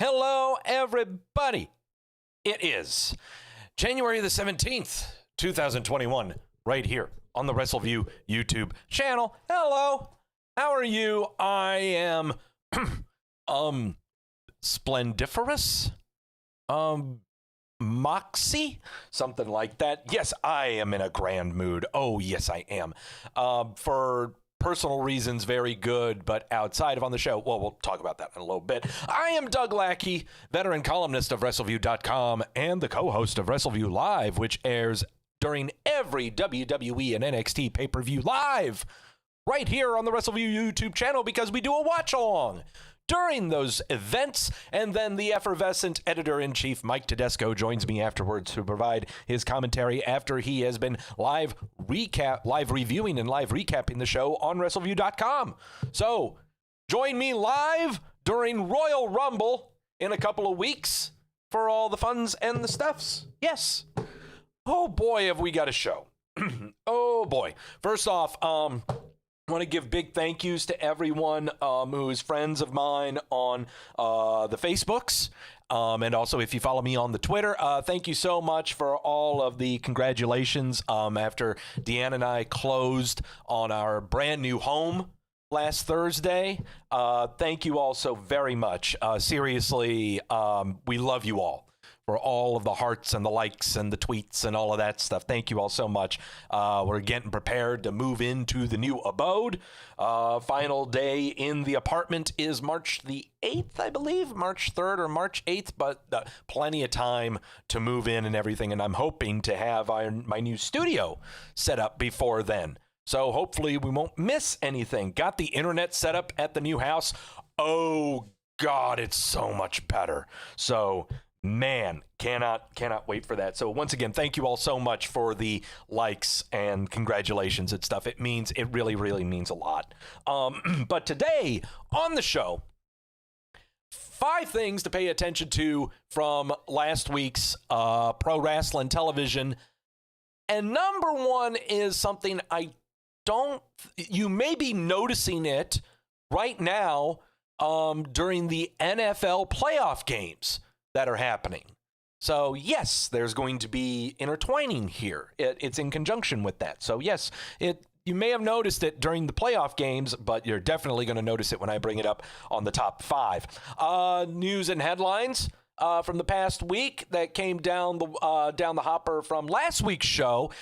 Hello, everybody. It is January the 17th, 2021, right here on the Wrestleview YouTube channel. Hello. How are you? I am, splendiferous? Moxie? Something like that. Yes, I am in a grand mood. Oh, yes, I am. For personal reasons, very good, but outside of on the show, well, we'll talk about that in a little bit. I am Doug Lackey, veteran columnist of Wrestleview.com and the co-host of Wrestleview Live, which airs during every WWE and NXT pay-per-view live right here on the Wrestleview YouTube channel because we do a watch-along during those events, and then the effervescent editor-in-chief Mike Tedesco joins me afterwards to provide his commentary after he has been live reviewing and live recapping the show on Wrestleview.com. So join me live during Royal Rumble in a couple of weeks for all the funs and the stuffs. Yes. Oh boy, have we got a show. Oh boy. First off, I want to give big thank yous to everyone who is friends of mine on the Facebooks. And also, if you follow me on the Twitter, thank you so much for all of the congratulations after Deanna and I closed on our brand new home last Thursday. Thank you all so very much. Seriously, we love you all for all of the hearts and the likes and the tweets and all of that stuff. Thank you all so much. We're getting prepared to move into the new abode. Final day in the apartment is March the 8th, I believe, March 3rd or March 8th, but plenty of time to move in and everything. And I'm hoping to have my new studio set up before then. So hopefully we won't miss anything. Got the internet set up at the new house. Oh God, it's so much better. So man, cannot wait for that. So once again, thank you all so much for the likes and congratulations and stuff. It really, really means a lot. But today on the show, 5 things to pay attention to from last week's pro wrestling television. And number 1 is something you may be noticing it right now during the NFL playoff games that are happening. So yes, there's going to be intertwining here. It's in conjunction with that. So yes, you may have noticed it during the playoff games, but you're definitely going to notice it when I bring it up on the top 5. News and headlines from the past week that came down the hopper from last week's show.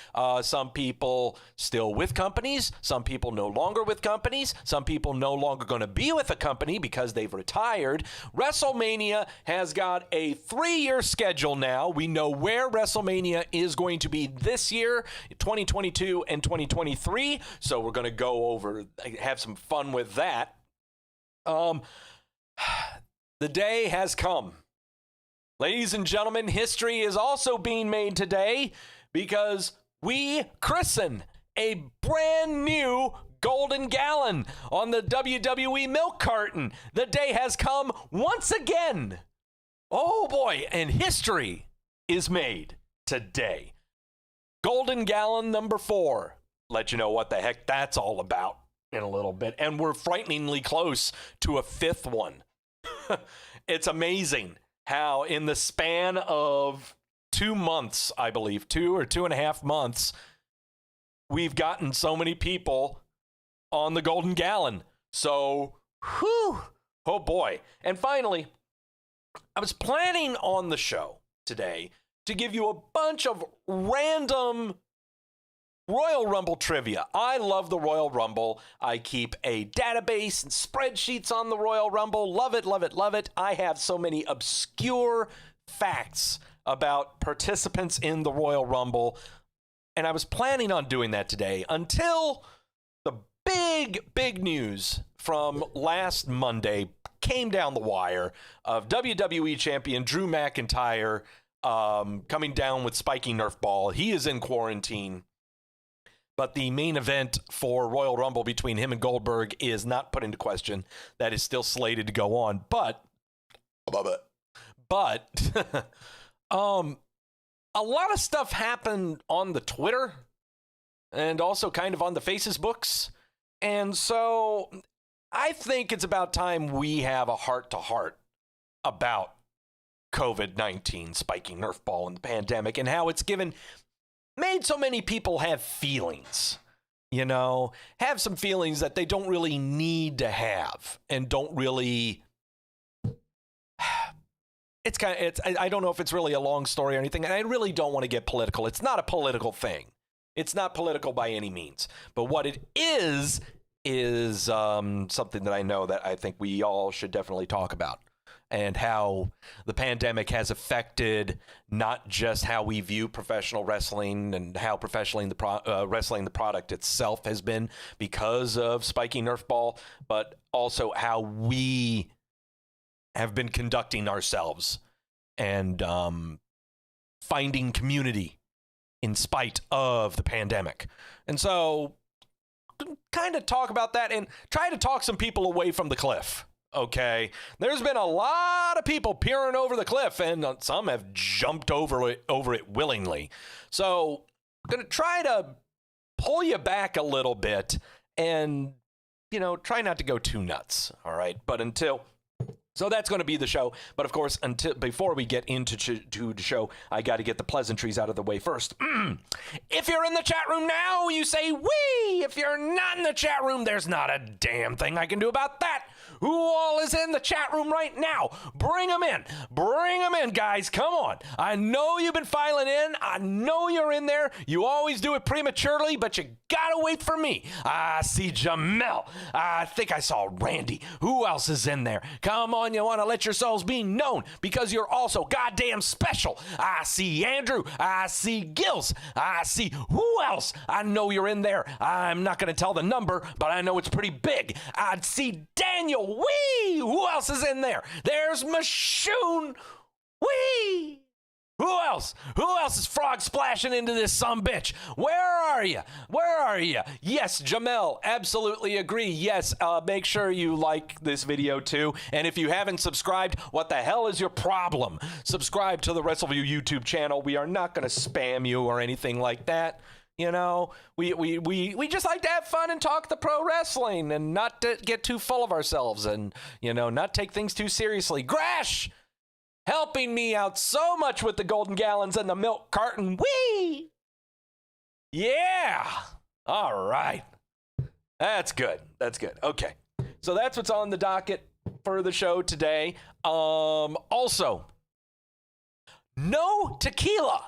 Some people still with companies, some people no longer with companies, some people no longer going to be with a company because they've retired. WrestleMania has got a 3-year schedule now. We know where WrestleMania is going to be this year, 2022 and 2023. So we're going to go over, have some fun with that. The day has come. Ladies and gentlemen, history is also being made today because we christen a brand new golden gallon on the WWE milk carton. The day has come once again. Oh boy, and history is made today. Golden gallon number 4. Let you know what the heck that's all about in a little bit. And we're frighteningly close to a 5th one. It's amazing how in the span of 2 months, I believe, 2 or 2.5 months, we've gotten so many people on the golden gallon. So, whew, oh boy. And finally, I was planning on the show today to give you a bunch of random Royal Rumble trivia. I love the Royal Rumble. I keep a database and spreadsheets on the Royal Rumble. Love it, love it, love it. I have so many obscure facts about participants in the Royal Rumble. And I was planning on doing that today until the big news from last Monday came down the wire of WWE Champion Drew McIntyre coming down with Spiky Nerfball. He is in quarantine. But the main event for Royal Rumble between him and Goldberg is not put into question. That is still slated to go on. But a lot of stuff happened on the Twitter and also kind of on the Facebooks. And so I think it's about time we have a heart-to-heart about COVID-19, Spiky Nerfball, and the pandemic, and how it's made so many people have feelings, have some feelings that they don't really need to have, and don't really. I don't know if it's really a long story or anything, and I really don't want to get political. It's not a political thing. It's not political by any means. But what it is something that I know that I think we all should definitely talk about, and how the pandemic has affected not just how we view professional wrestling and how professionally wrestling, the product itself, has been because of Spiky Nerfball, but also how we have been conducting ourselves and finding community in spite of the pandemic. And so kind of talk about that and try to talk some people away from the cliff. Okay, there's been a lot of people peering over the cliff, and some have jumped over it willingly. So I'm going to try to pull you back a little bit and, try not to go too nuts. All right, so that's going to be the show. But of course, before we get into the show, I got to get the pleasantries out of the way first. If you're in the chat room now, you say wee. If you're not in the chat room, there's not a damn thing I can do about that. Who all is in the chat room right now? Bring them in. Bring them in, guys. Come on. I know you've been filing in. I know you're in there. You always do it prematurely, but you gotta wait for me. I see Jamel. I think I saw Randy. Who else is in there? Come on, you want to let yourselves be known because you're also goddamn special. I see Andrew. I see Gills. I see who else? I know you're in there. I'm not going to tell the number, but I know it's pretty big. I see Daniel. Wee! Who else is in there? There's Mashoon. Wee! Who else? Who else is frog splashing into this sumbitch? Where are you? Where are you? Yes, Jamel, absolutely agree. Yes, make sure you like this video too. And if you haven't subscribed, what the hell is your problem? Subscribe to the Wrestleview YouTube channel. We are not going to spam you or anything like that. We just like to have fun and talk the pro wrestling and not to get too full of ourselves and, not take things too seriously. Grash! Helping me out so much with the golden gallons and the milk carton. Whee! Yeah! All right. That's good. That's good. Okay. So that's what's on the docket for the show today. Also, no tequila.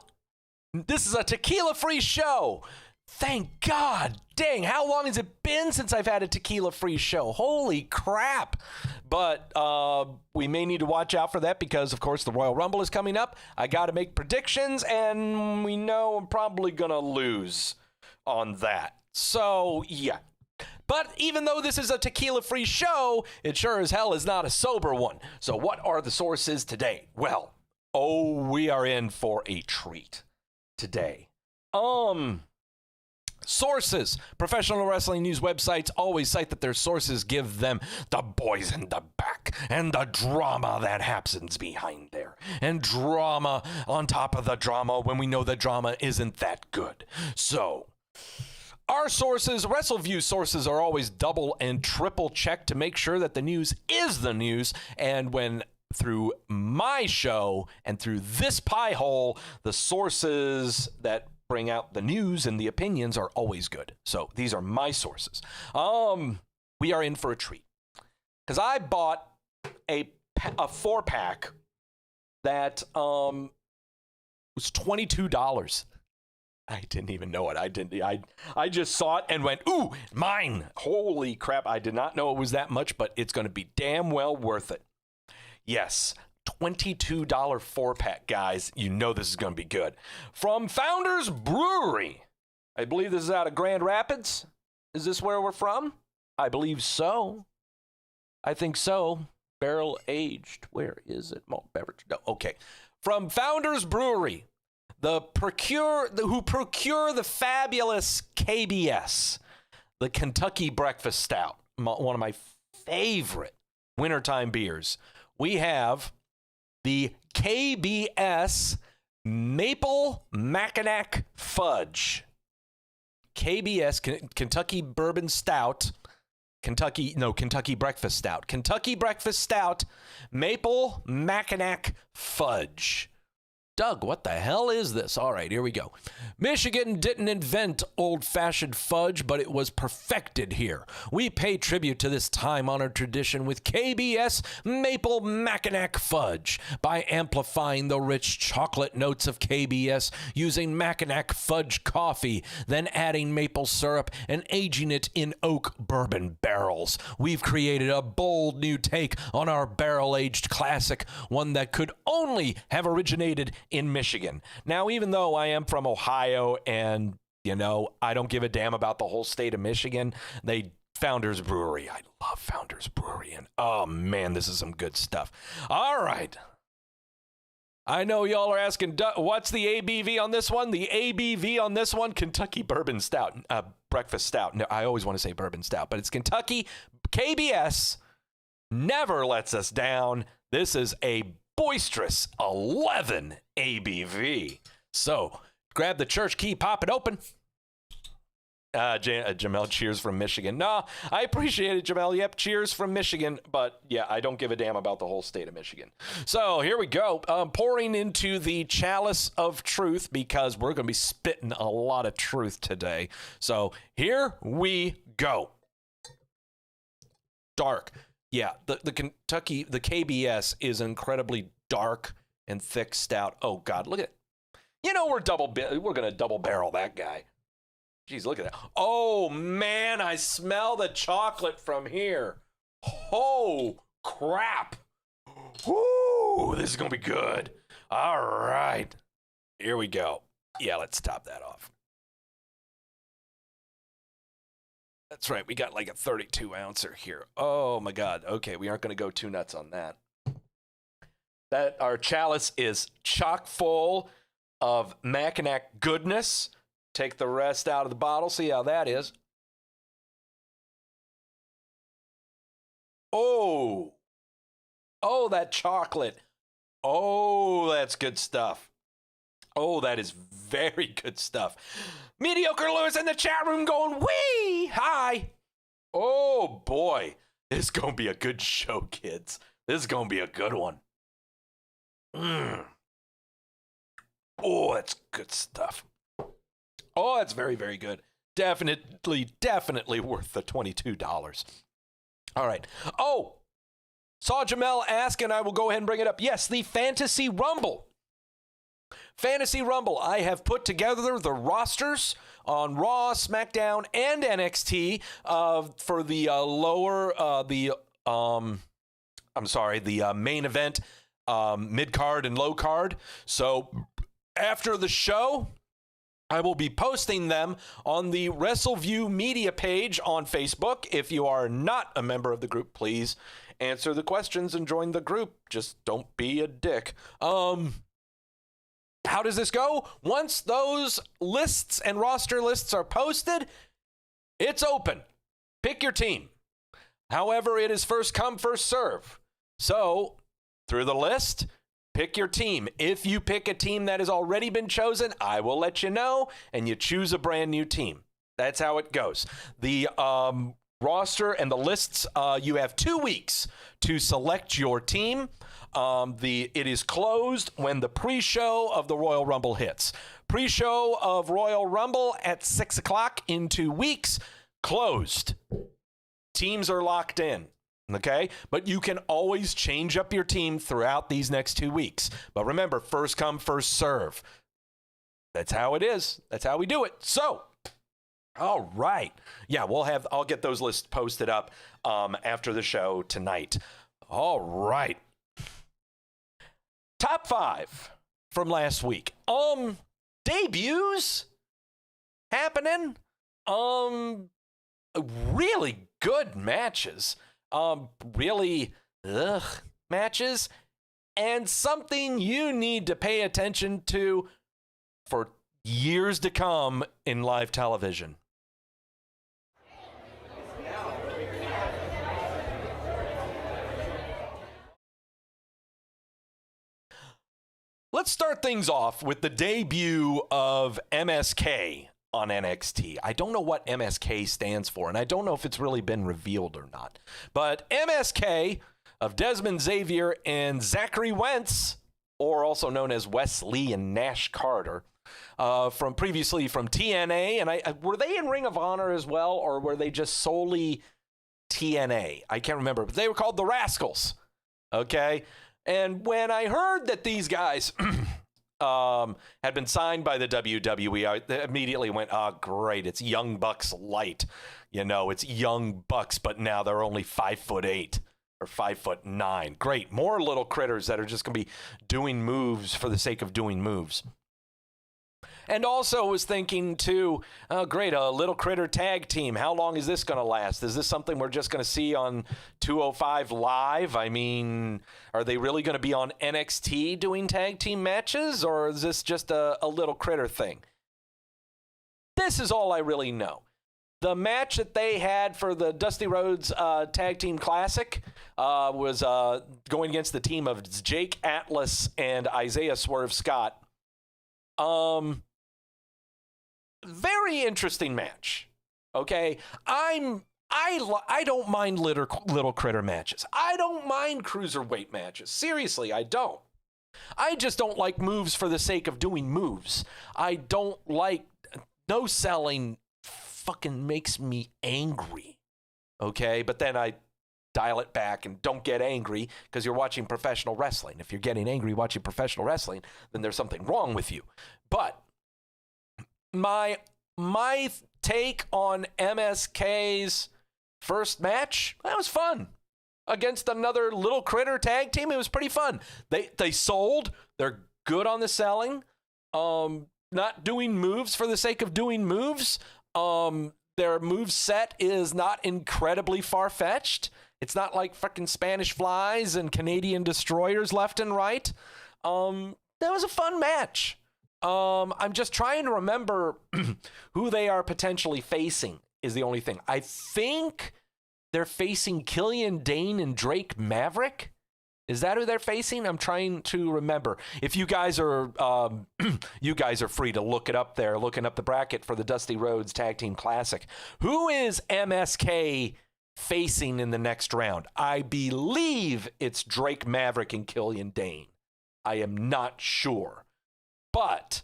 This is a tequila-free show. Thank God. Dang, how long has it been since I've had a tequila-free show? Holy crap. But we may need to watch out for that because, of course, the Royal Rumble is coming up. I got to make predictions, and we know I'm probably going to lose on that. So, yeah. But even though this is a tequila-free show, it sure as hell is not a sober one. So what are the sources today? Well, we are in for a treat today. Sources. Professional wrestling news websites always cite that their sources give them the boys in the back and the drama that happens behind there. And drama on top of the drama when we know the drama isn't that good. So, our sources, Wrestleview sources, are always double and triple checked to make sure that the news is the news. And when through my show and through this pie hole, the sources that bring out the news and the opinions are always good. So these are my sources. We are in for a treat because I bought a 4-pack that was $22. I didn't even know it. I just saw it and went, ooh, mine. Holy crap. I did not know it was that much, but it's going to be damn well worth it. Yes. $22 4-pack, guys. You know this is going to be good. From Founders Brewery. I believe this is out of Grand Rapids. Is this where we're from? I believe so. I think so. Barrel aged. Where is it? Malt beverage. No, okay. From Founders Brewery. Who procure the fabulous KBS. The Kentucky Breakfast Stout. One of my favorite wintertime beers. We have the KBS Maple Mackinac Fudge. KBS, Kentucky Bourbon Stout. Kentucky Breakfast Stout. Kentucky Breakfast Stout, Maple Mackinac Fudge. Doug, what the hell is this? All right, here we go. Michigan didn't invent old-fashioned fudge, but it was perfected here. We pay tribute to this time-honored tradition with KBS Maple Mackinac Fudge by amplifying the rich chocolate notes of KBS using Mackinac Fudge coffee, then adding maple syrup and aging it in oak bourbon barrels. We've created a bold new take on our barrel-aged classic, one that could only have originated in Michigan. Now, even though I am from Ohio and, I don't give a damn about the whole state of Michigan, Founders Brewery. I love Founders Brewery. And, oh, man, this is some good stuff. All right. I know y'all are asking, what's the ABV on this one? The ABV on this one, Kentucky Bourbon Stout, Breakfast Stout. No, I always want to say Bourbon Stout, but it's Kentucky. KBS never lets us down. This is a boisterous 11 ABV. So grab the church key, pop it open. Jamel, cheers from Michigan. No, I appreciate it, Jamel. Yep, cheers from Michigan. But yeah, I don't give a damn about the whole state of Michigan. So here we go. Pouring into the chalice of truth because we're going to be spitting a lot of truth today. So here we go. Dark. Yeah, the Kentucky, the KBS is incredibly dark and thick stout. Oh God, look at it. We're going to double barrel that guy. Jeez, look at that. Oh man, I smell the chocolate from here. Oh crap. Woo, this is going to be good. All right, here we go. Yeah, let's top that off. That's right. We got like a 32 ouncer here. Oh my God. Okay. We aren't going to go too nuts on that. Our chalice is chock full of Mackinac goodness. Take the rest out of the bottle. See how that is. Oh, that chocolate. Oh, that's good stuff. Oh, that is very good stuff. Mediocre Lewis in the chat room going, wee! Hi! Oh, boy. This is going to be a good show, kids. This is going to be a good one. Oh, that's good stuff. Oh, that's very, very good. Definitely worth the $22. All right. Oh, saw Jamel ask, and I will go ahead and bring it up. Yes, the Fantasy Rumble. Fantasy Rumble. I have put together the rosters on Raw, SmackDown, and NXT for the main event, mid-card, and low-card. So after the show, I will be posting them on the Wrestleview media page on Facebook. If you are not a member of the group, please answer the questions and join the group. Just don't be a dick. How does this go? Once those lists and roster lists are posted, it's open. Pick your team. However, it is first come, first serve. So, through the list, pick your team. If you pick a team that has already been chosen, I will let you know, and you choose a brand new team. That's how it goes. The roster and the lists, you have 2 weeks to select your team. It is closed when the pre-show of the Royal Rumble hits. Pre-show of Royal Rumble at 6 o'clock in 2 weeks, closed. Teams are locked in, okay? But you can always change up your team throughout these next 2 weeks. But remember, first come, first serve. That's how it is. That's how we do it. So, all right. Yeah, I'll get those lists posted up after the show tonight. All right. Top 5 from last week. Debuts happening. Really good matches. Matches. And something you need to pay attention to for years to come in live television. Let's start things off with the debut of MSK on NXT. I don't know what MSK stands for, and I don't know if it's really been revealed or not. But MSK of Desmond Xavier and Zachary Wentz, or also known as Wesley and Nash Carter, from previously from TNA, and were they in Ring of Honor as well, or were they just solely TNA? I can't remember, but they were called the Rascals. Okay, and when I heard that these guys had been signed by the WWE, I immediately went, oh, great, it's Young Bucks light. You know, it's Young Bucks, but now they're only 5'8" or 5'9". Great, more little critters that are just going to be doing moves for the sake of doing moves. And also was thinking, too, oh, great, a little critter tag team. How long is this going to last? Is this something we're just going to see on 205 Live? I mean, are they really going to be on NXT doing tag team matches? Or is this just a little critter thing? This is all I really know. The match that they had for the Dusty Rhodes Tag Team Classic was going against the team of Jake Atlas and Isaiah Swerve Scott. Very interesting match. Okay, I don't mind little critter matches. I don't mind cruiserweight matches. Seriously, I don't. I just don't like moves for the sake of doing moves. I don't like no selling. Fucking makes me angry. Okay, but then I dial it back and don't get angry because you're watching professional wrestling. If you're getting angry watching professional wrestling, then there's something wrong with you. But my take on MSK's first match, that was fun. Against another little critter tag team, it was pretty fun. They sold. They're good on the selling. Not doing moves for the sake of doing moves. Their move set is not incredibly far-fetched. It's not like fucking Spanish flies and Canadian destroyers left and right. That was a fun match. I'm just trying to remember who they are potentially facing is the only thing. I think they're facing Killian Dane and Drake Maverick. Is that who they're facing? I'm trying to remember. If you guys are free to look it up there, looking up the bracket for the Dusty Rhodes Tag Team Classic. Who is MSK facing in the next round? I believe it's Drake Maverick and Killian Dane. I am not sure. But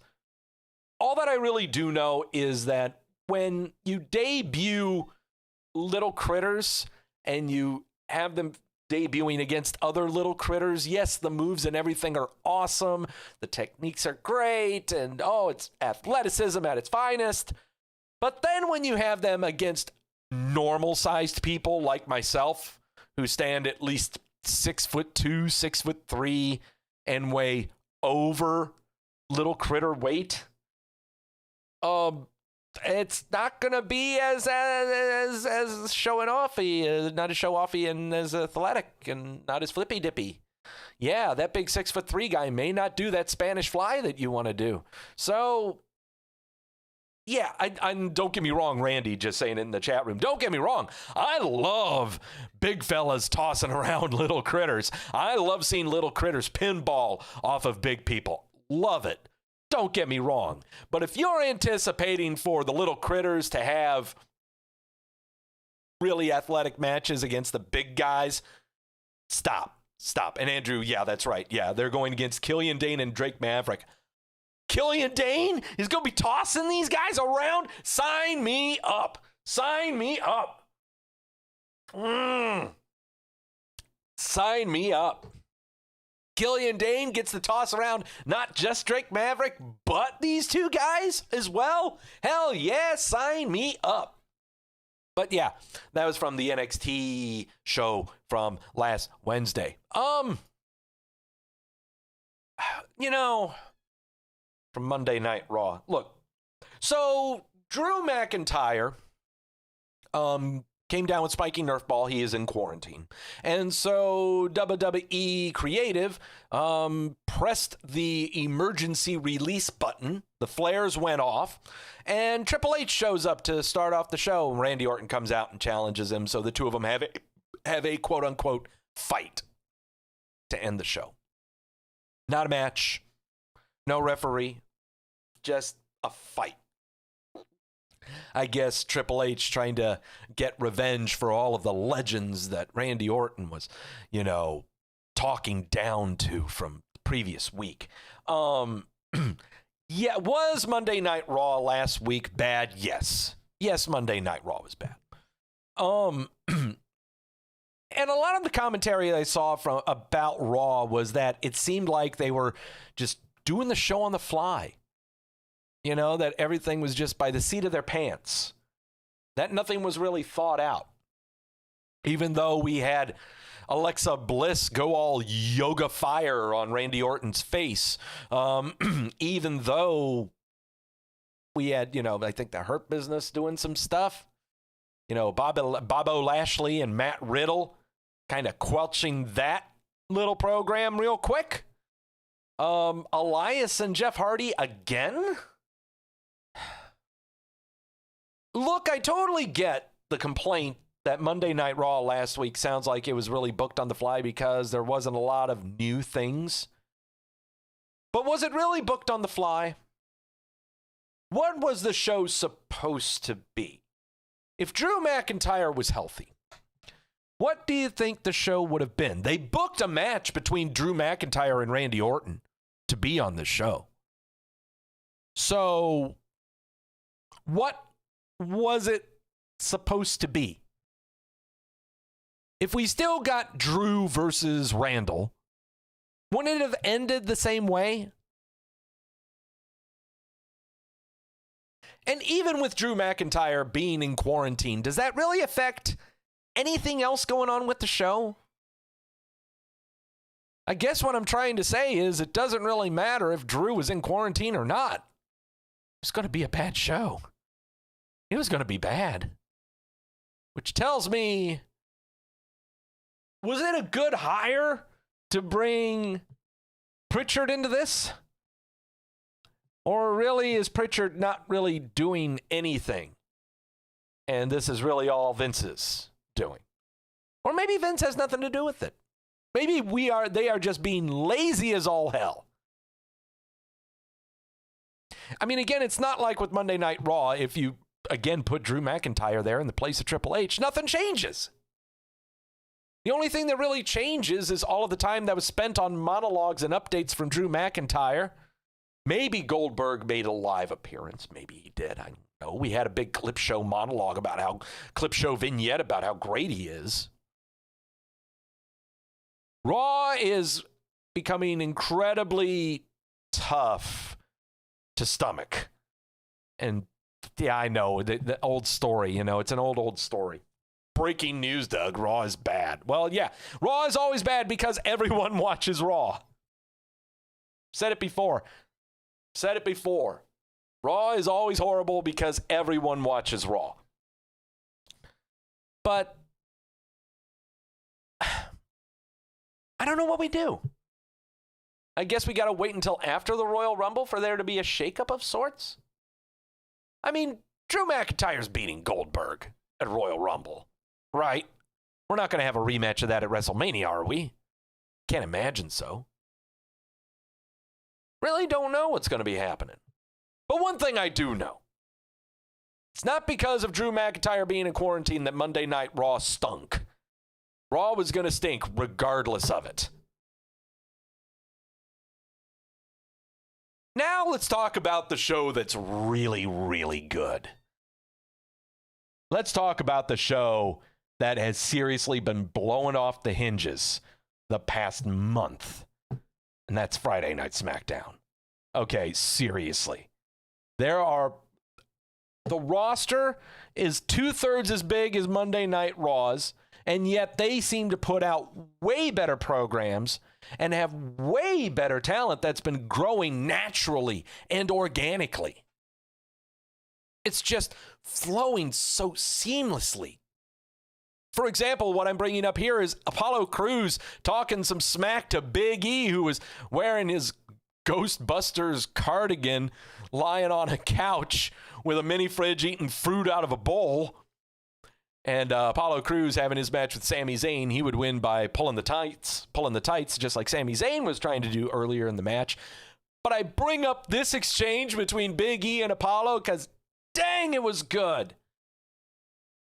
all that I really do know is that when you debut little critters and you have them debuting against other little critters, yes, the moves and everything are awesome. The techniques are great. And, it's athleticism at its finest. But then when you have them against normal-sized people like myself, who stand at least 6'2", 6'3", and weigh over little critter weight, it's not gonna be as showing offy, not as show offy and as athletic and not as flippy dippy. Yeah, that big 6'3" guy may not do that Spanish fly that you want to do. So yeah, I don't get me wrong, Randy just saying it in the chat room. Don't get me wrong. I love big fellas tossing around little critters. I love seeing little critters pinball off of big people. Love it. Don't get me wrong. But if you're anticipating for the little critters to have really athletic matches against the big guys, stop. And Andrew, yeah, that's right. Yeah, they're going against Killian Dane and Drake Maverick. Killian Dane is going to be tossing these guys around? Sign me up. Sign me up. Sign me up. Killian Dane gets to toss around not just Drake Maverick, but these two guys as well? Hell yeah, sign me up. But yeah, that was from the NXT show from last Wednesday. From Monday Night Raw. Look, so Drew McIntyre came down with Spiky Nerfball. He is in quarantine. And so WWE Creative pressed the emergency release button. The flares went off. And Triple H shows up to start off the show. Randy Orton comes out and challenges him. So the two of them have a quote-unquote fight to end the show. Not a match. No referee. Just a fight. I guess Triple H trying to get revenge for all of the legends that Randy Orton was, talking down to from the previous week. Yeah, was Monday Night Raw last week bad? Yes. Yes, Monday Night Raw was bad. And a lot of the commentary I saw about Raw was that it seemed like they were just doing the show on the fly. That everything was just by the seat of their pants. That nothing was really thought out. Even though we had Alexa Bliss go all yoga fire on Randy Orton's face. Even though we had, I think the Hurt Business doing some stuff. Bobo Lashley and Matt Riddle kind of quelching that little program real quick. Elias and Jeff Hardy again? Look, I totally get the complaint that Monday Night Raw last week sounds like it was really booked on the fly because there wasn't a lot of new things. But was it really booked on the fly? What was the show supposed to be? If Drew McIntyre was healthy, what do you think the show would have been? They booked a match between Drew McIntyre and Randy Orton to be on the show. So, what was it supposed to be? If we still got Drew versus Randall, wouldn't it have ended the same way? And even with Drew McIntyre being in quarantine, does that really affect anything else going on with the show? I guess what I'm trying to say is it doesn't really matter if Drew was in quarantine or not. It's going to be a bad show. It was going to be bad. Which tells me, was it a good hire to bring Pritchard into this? Or really is Pritchard not really doing anything? And this is really all Vince's doing. Or maybe Vince has nothing to do with it. Maybe they are just being lazy as all hell. I mean, again, it's not like with Monday Night Raw, if you, again, put Drew McIntyre there in the place of Triple H, nothing changes. The only thing that really changes is all of the time that was spent on monologues and updates from Drew McIntyre. Maybe Goldberg made a live appearance. Maybe he did. I don't know. We had a big clip show monologue clip show vignette about how great he is. Raw is becoming incredibly tough to stomach. And yeah, I know the old story, it's an old story. Breaking news, Doug, Raw is bad. Well, yeah, Raw is always bad because everyone watches Raw. Said it before. Raw is always horrible because everyone watches Raw. But I don't know what we do. I guess we got to wait until after the Royal Rumble for there to be a shakeup of sorts. I mean, Drew McIntyre's beating Goldberg at Royal Rumble, right? We're not going to have a rematch of that at WrestleMania, are we? Can't imagine so. Really don't know what's going to be happening. But one thing I do know. It's not because of Drew McIntyre being in quarantine that Monday Night Raw stunk. Raw was going to stink regardless of it. Now let's talk about the show that's really, really good. Let's talk about the show that has seriously been blowing off the hinges the past month. And that's Friday Night SmackDown. Okay, seriously. The roster is 2/3 as big as Monday Night Raw's, and yet they seem to put out way better programs and have way better talent that's been growing naturally and organically. It's just flowing so seamlessly. For example, what I'm bringing up here is Apollo Crews talking some smack to Big E, who was wearing his Ghostbusters cardigan, lying on a couch with a mini fridge, eating fruit out of a bowl. And Apollo Crews having his match with Sami Zayn, he would win by pulling the tights, just like Sami Zayn was trying to do earlier in the match. But I bring up this exchange between Big E and Apollo because, dang, it was good.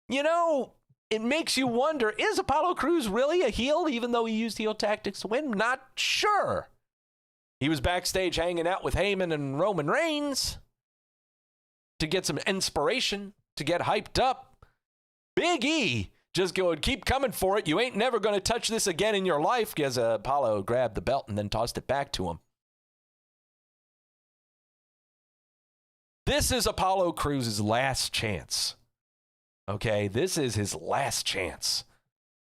You know, it makes you wonder, is Apollo Crews really a heel, even though he used heel tactics to win? Not sure. He was backstage hanging out with Heyman and Roman Reigns to get some inspiration, to get hyped up. Big E just going, keep coming for it. You ain't never going to touch this again in your life, because Apollo grabbed the belt and then tossed it back to him. This is Apollo Crews' last chance. Okay, this is his last chance.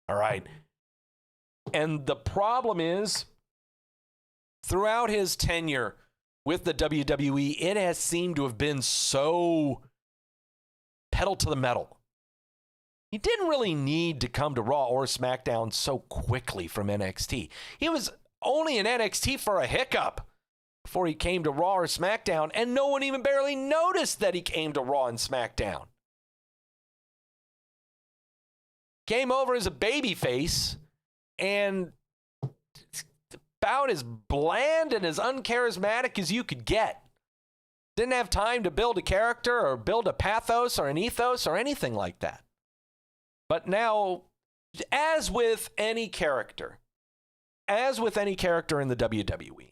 All right. And the problem is, throughout his tenure with the WWE, it has seemed to have been so pedal to the metal. He didn't really need to come to Raw or SmackDown so quickly from NXT. He was only in NXT for a hiccup before he came to Raw or SmackDown, and no one even barely noticed that he came to Raw and SmackDown. Came over as a babyface, and about as bland and as uncharismatic as you could get. Didn't have time to build a character or build a pathos or an ethos or anything like that. But now, as with any character in the WWE,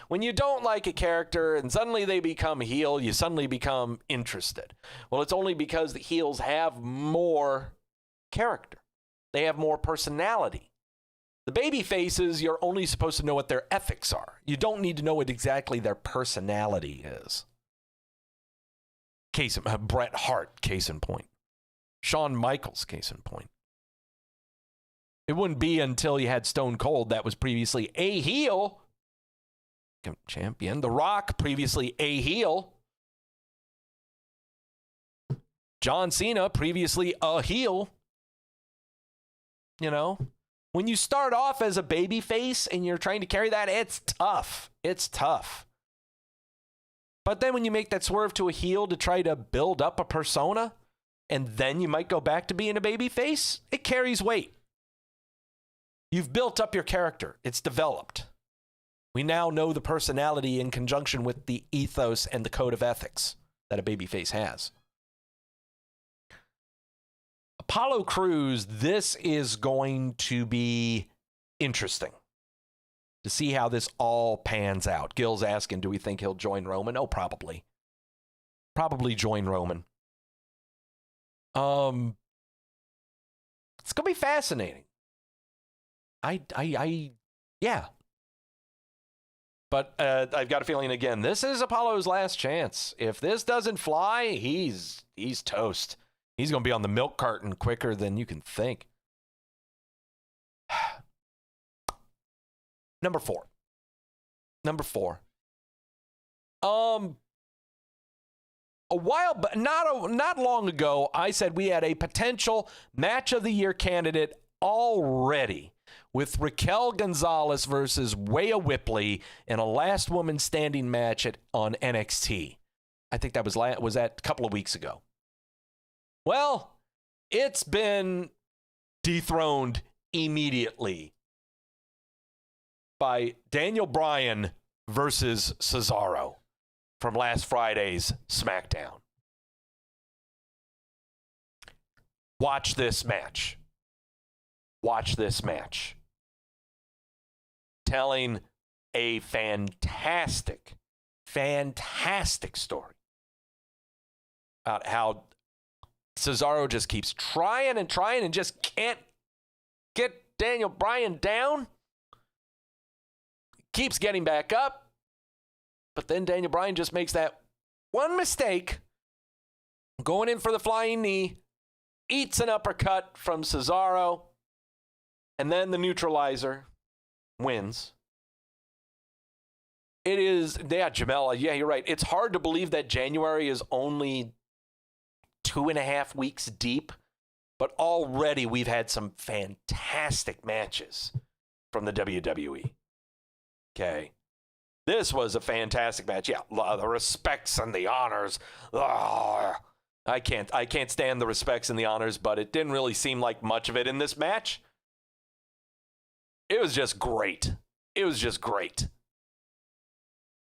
when you don't like a character and suddenly they become heel, you suddenly become interested. Well, it's only because the heels have more character. They have more personality. The baby faces, you're only supposed to know what their ethics are. You don't need to know what exactly their personality is. Bret Hart, case in point. Shawn Michaels, case in point. It wouldn't be until you had Stone Cold, that was previously a heel champion. The Rock, previously a heel. John Cena, previously a heel. You know, when you start off as a baby face and you're trying to carry that, it's tough. It's tough. But then when you make that swerve to a heel to try to build up a persona, and then you might go back to being a baby face, it carries weight. You've built up your character. It's developed. We now know the personality in conjunction with the ethos and the code of ethics that a babyface has. Apollo Crews, this is going to be interesting to see how this all pans out. Gil's asking, do we think he'll join Roman? Oh, probably. Probably join Roman. It's going to be fascinating. Yeah. But I've got a feeling, again, this is Apollo's last chance. If this doesn't fly, he's toast. He's going to be on the milk carton quicker than you can think. Number four. A while, but not long ago, I said we had a potential match of the year candidate already, with Raquel Gonzalez versus Rhea Ripley in a last woman standing match on NXT. I think that was that a couple of weeks ago. Well, it's been dethroned immediately by Daniel Bryan versus Cesaro from last Friday's SmackDown. Watch this match. Telling a fantastic story about how Cesaro just keeps trying and just can't get Daniel Bryan down. Keeps getting back up. But then Daniel Bryan just makes that one mistake, going in for the flying knee, eats an uppercut from Cesaro, and then the neutralizer wins. It is, Jamel, you're right. It's hard to believe that January is only 2.5 weeks deep, but already we've had some fantastic matches from the WWE. Okay. This was a fantastic match. Yeah, the respects and the honors. I can't stand the respects and the honors, but it didn't really seem like much of it in this match. It was just great.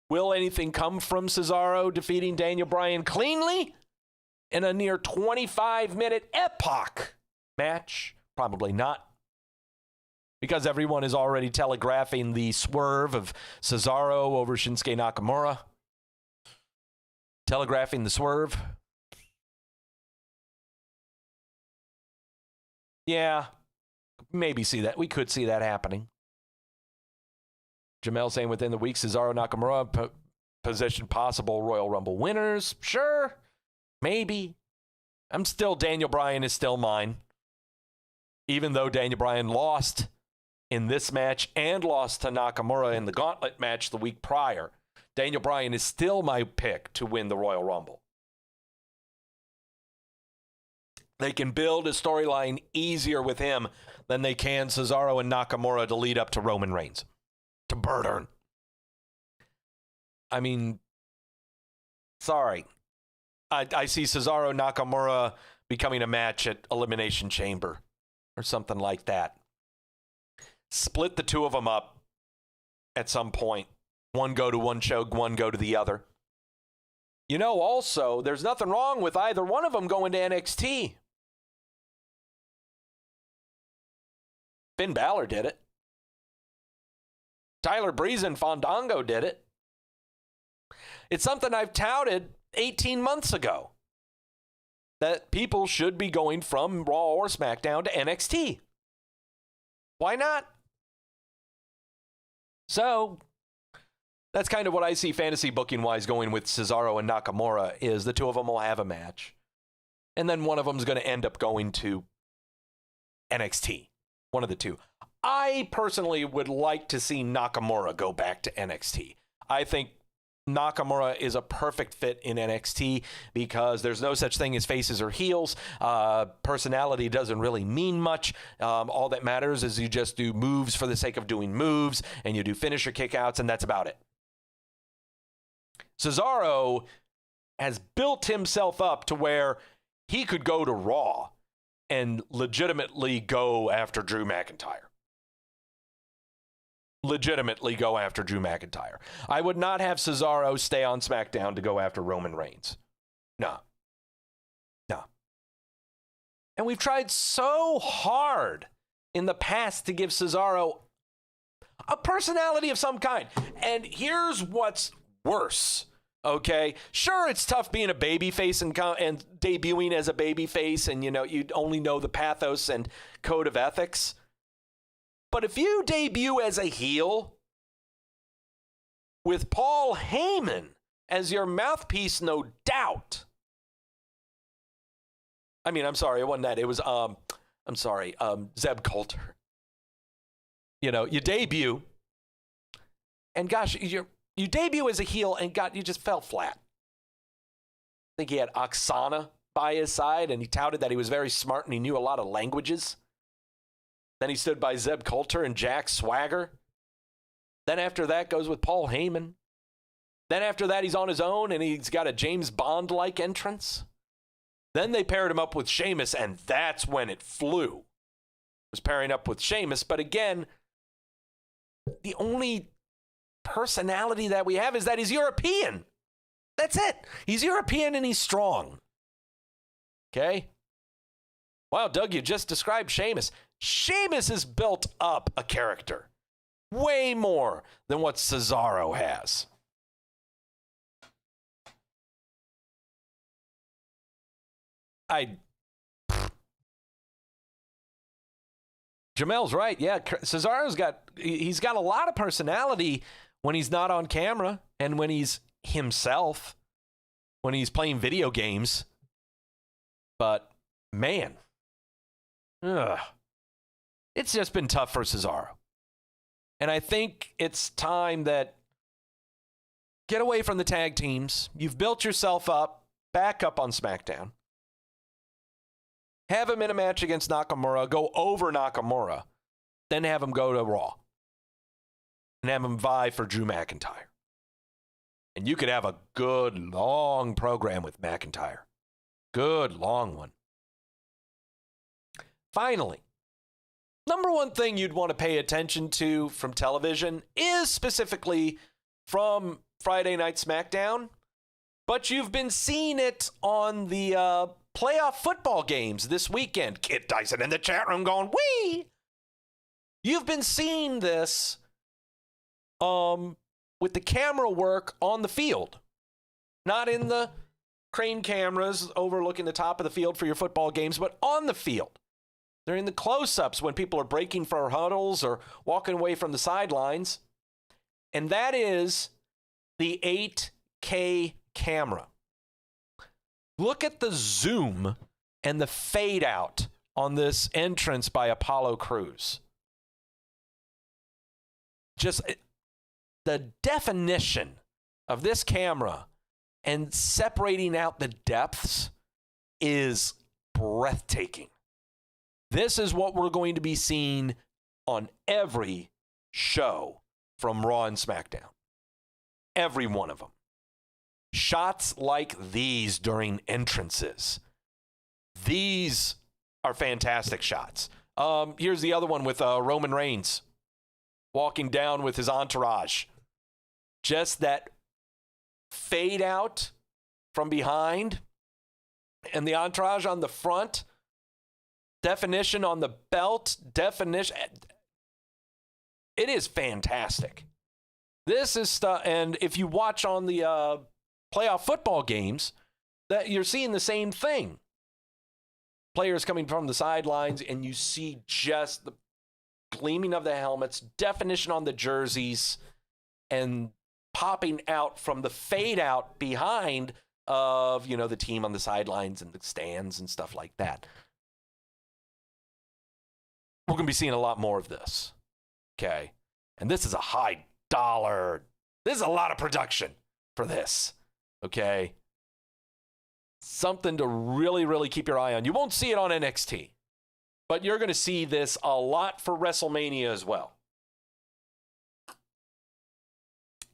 Will anything come from Cesaro defeating Daniel Bryan cleanly? in a near 25-minute epoch match? Probably not. Because everyone is already telegraphing the swerve of Cesaro over Shinsuke Nakamura. Telegraphing the swerve. Yeah, maybe see that. We could see that happening. Jamel saying within the week, Cesaro Nakamura position possible Royal Rumble winners. Sure, maybe. Daniel Bryan is still mine. Even though Daniel Bryan lost in this match and lost to Nakamura in the gauntlet match the week prior, Daniel Bryan is still my pick to win the Royal Rumble. They can build a storyline easier with him than they can Cesaro and Nakamura to lead up to Roman Reigns, to burn. I mean, sorry. I see Cesaro Nakamura becoming a match at Elimination Chamber or something like that. Split the two of them up at some point. One go to one show, one go to the other. You know, also, there's nothing wrong with either one of them going to NXT. Finn Balor did it. Tyler Breeze and Fandango did it. It's something I've touted 18 months ago, that people should be going from Raw or SmackDown to NXT. Why not? So that's kind of what I see fantasy booking-wise going with Cesaro and Nakamura, is the two of them will have a match. And then one of them is going to end up going to NXT. One of the two. I personally would like to see Nakamura go back to NXT. I think Nakamura is a perfect fit in NXT because there's no such thing as faces or heels. Personality doesn't really mean much. All that matters is you just do moves for the sake of doing moves, and you do finisher kickouts, and that's about it. Cesaro has built himself up to where he could go to Raw and legitimately go after Drew McIntyre. I would not have Cesaro stay on SmackDown to go after Roman Reigns. No. And we've tried so hard in the past to give Cesaro a personality of some kind. And here's what's worse. Okay, sure, it's tough being a babyface and debuting as a babyface, and you only know the pathos and code of ethics. But if you debut as a heel with Paul Heyman as your mouthpiece, no doubt. I mean, I'm sorry, it wasn't that. It was Zeb Coulter. You debut, and gosh, you debut as a heel, and you just fell flat. I think he had Oksana by his side, and he touted that he was very smart and he knew a lot of languages. Then he stood by Zeb Coulter and Jack Swagger. Then after that goes with Paul Heyman. Then after that, he's on his own, and he's got a James Bond-like entrance. Then they paired him up with Sheamus, and that's when it flew. It was pairing up with Sheamus, but again, the only personality that we have is that he's European. That's it. He's European and he's strong. Okay? Wow, Doug, you just described Sheamus. Sheamus has built up a character way more than what Cesaro has. Jamel's right. Yeah, Cesaro's got a lot of personality when he's not on camera and when he's himself, when he's playing video games. But man, it's just been tough for Cesaro. And I think it's time that get away from the tag teams. You've built yourself up, back up on SmackDown. Have him in a match against Nakamura, go over Nakamura, then have him go to Raw. And have him vie for Drew McIntyre. And you could have a good, long program with McIntyre. Good, long one. Finally, number one thing you'd want to pay attention to from television is specifically from Friday Night SmackDown, but you've been seeing it on the playoff football games this weekend. Kit Dyson in the chat room going, wee! You've been seeing this with the camera work on the field, not in the crane cameras overlooking the top of the field for your football games, but on the field. They're in the close-ups when people are breaking for huddles or walking away from the sidelines. And that is the 8K camera. Look at the zoom and the fade out on this entrance by Apollo Crews. Just the definition of this camera and separating out the depths is breathtaking. This is what we're going to be seeing on every show from Raw and SmackDown. Every one of them. Shots like these during entrances. These are fantastic shots. Here's the other one with Roman Reigns walking down with his entourage. Just that fade out from behind and the entourage on the front. Definition on the belt. Definition. It is fantastic. This is stuff, and if you watch on the playoff football games, that you're seeing the same thing. Players coming from the sidelines, and you see just the gleaming of the helmets, definition on the jerseys, and popping out from the fade out behind of, the team on the sidelines and the stands and stuff like that. We're going to be seeing a lot more of this. Okay. And this is a high dollar. This is a lot of production for this. Okay. Something to really, really keep your eye on. You won't see it on NXT, but you're going to see this a lot for WrestleMania as well.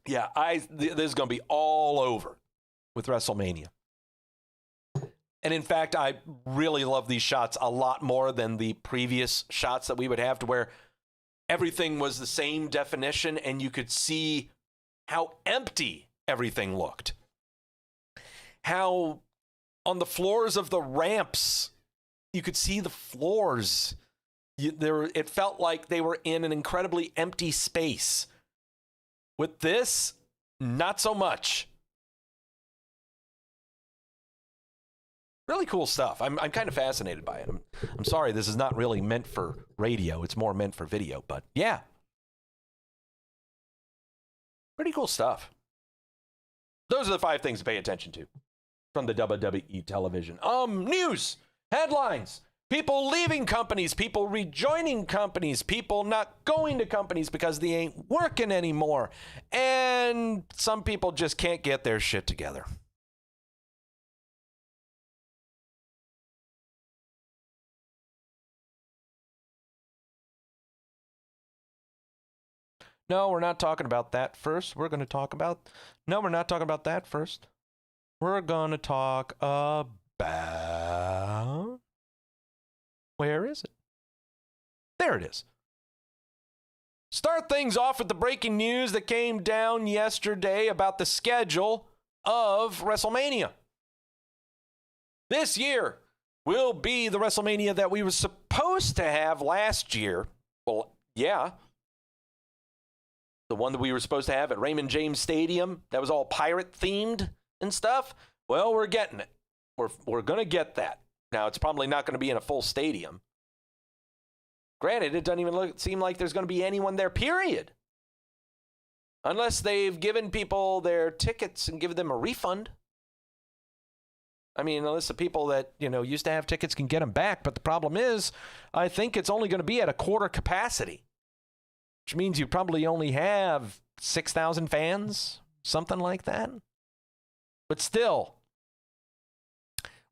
Yeah, this is going to be all over with WrestleMania. And in fact, I really love these shots a lot more than the previous shots that we would have, to where everything was the same definition and you could see how empty everything looked. How on the floors of the ramps, you could see the floors. It felt like they were in an incredibly empty space. With this, not so much. Really cool stuff. I'm kind of fascinated by it. I'm sorry, this is not really meant for radio. It's more meant for video, but yeah. Pretty cool stuff. Those are the 5 things to pay attention to from the WWE television. News, headlines, people leaving companies, people rejoining companies, people not going to companies because they ain't working anymore. And some people just can't get their shit together. No, we're not talking about that first. We're going to talk about... No, we're not talking about that first. We're going to talk about... Where is it? There it is. Start things off with the breaking news that came down yesterday about the schedule of WrestleMania. This year will be the WrestleMania that we were supposed to have last year. Well, yeah. The one that we were supposed to have at Raymond James Stadium, that was all pirate themed and stuff. Well, we're getting it. We're going to get that. Now, it's probably not going to be in a full stadium. Granted, it doesn't even seem like there's going to be anyone there, period. Unless they've given people their tickets and given them a refund. I mean, unless the people that, used to have tickets can get them back. But the problem is, I think it's only going to be at a quarter capacity. Which means you probably only have 6,000 fans, something like that. But still,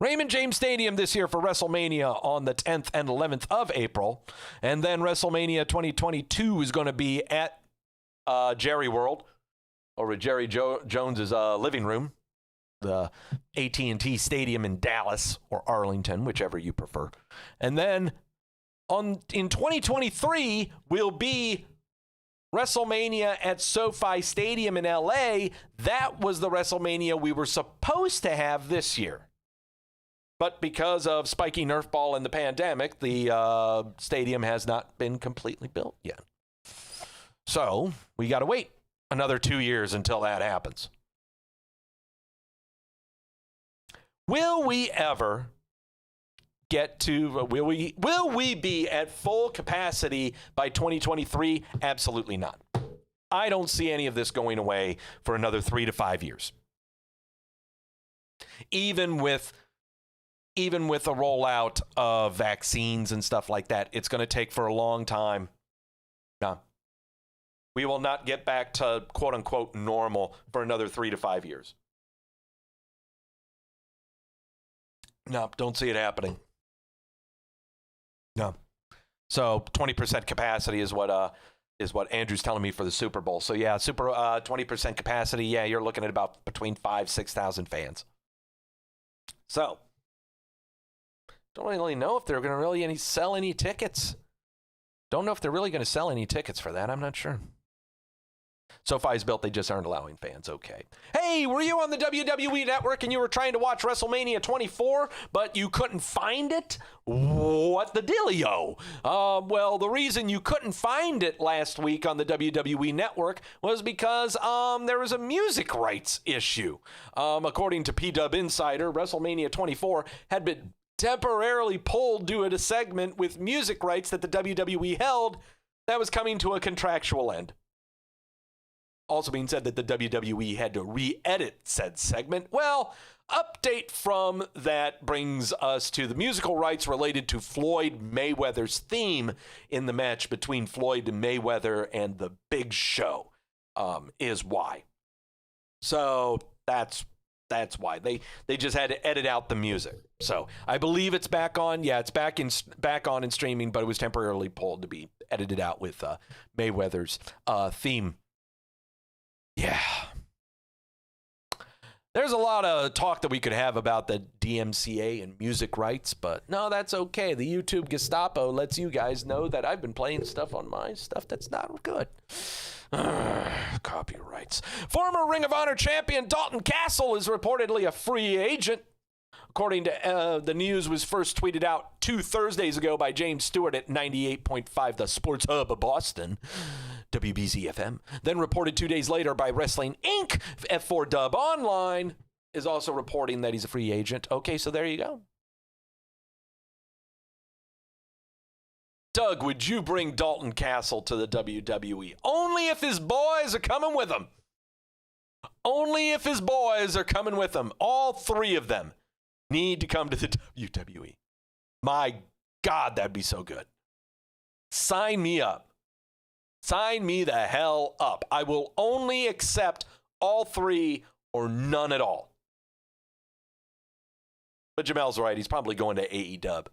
Raymond James Stadium this year for WrestleMania on the 10th and 11th of April. And then WrestleMania 2022 is going to be at Jerry World, over at Jerry Jones's living room, the AT&T Stadium in Dallas or Arlington, whichever you prefer. And then in 2023 will be WrestleMania at SoFi Stadium in LA, that was the WrestleMania we were supposed to have this year. But because of Spiky Nerfball and the pandemic, the stadium has not been completely built yet. So we got to wait another 2 years until that happens. Will we ever get to, will we be at full capacity by 2023? Absolutely not. I don't see any of this going away for another 3 to 5 years. Even with a rollout of vaccines and stuff like that, it's going to take for a long time. No. We will not get back to quote unquote normal for another 3 to 5 years. No, don't see it happening. No. So 20% capacity is what Andrew's telling me for the Super Bowl. So yeah, 20% capacity. Yeah, you're looking at about between 5,000-6,000 fans. So don't really know if they're going to really sell any tickets. Don't know if they're really going to sell any tickets for that. I'm not sure. SoFi's built, they just aren't allowing fans. Okay. Hey, were you on the WWE Network and you were trying to watch WrestleMania 24, but you couldn't find it? What the dealio? Well, the reason you couldn't find it last week on the WWE Network was because there was a music rights issue. According to PW Insider, WrestleMania 24 had been temporarily pulled due to a segment with music rights that the WWE held that was coming to a contractual end. Also being said that the WWE had to re-edit said segment. Well, update from that brings us to the musical rights related to Floyd Mayweather's theme in the match between Floyd and Mayweather and The Big Show is why. So that's why. They just had to edit out the music. So I believe it's back on. Yeah, it's back on in streaming, but it was temporarily pulled to be edited out with Mayweather's theme. Yeah. There's a lot of talk that we could have about the DMCA and music rights, but no, that's okay. The YouTube Gestapo lets you guys know that I've been playing stuff on my stuff that's not good. Copyrights. Former Ring of Honor champion Dalton Castle is reportedly a free agent. According to the news was first tweeted out 2 Thursdays ago by James Stewart at 98.5 The Sports Hub of Boston, WBZ-FM. Then reported 2 days later by Wrestling Inc. F4 Dub Online is also reporting that he's a free agent. Okay, so there you go. Doug, would you bring Dalton Castle to the WWE? Only if his boys are coming with him. Only if his boys are coming with him. All 3 of them need to come to the WWE. My God, that'd be so good. Sign me up. Sign me the hell up. I will only accept all 3 or none at all. But Jamel's right. He's probably going to AEW.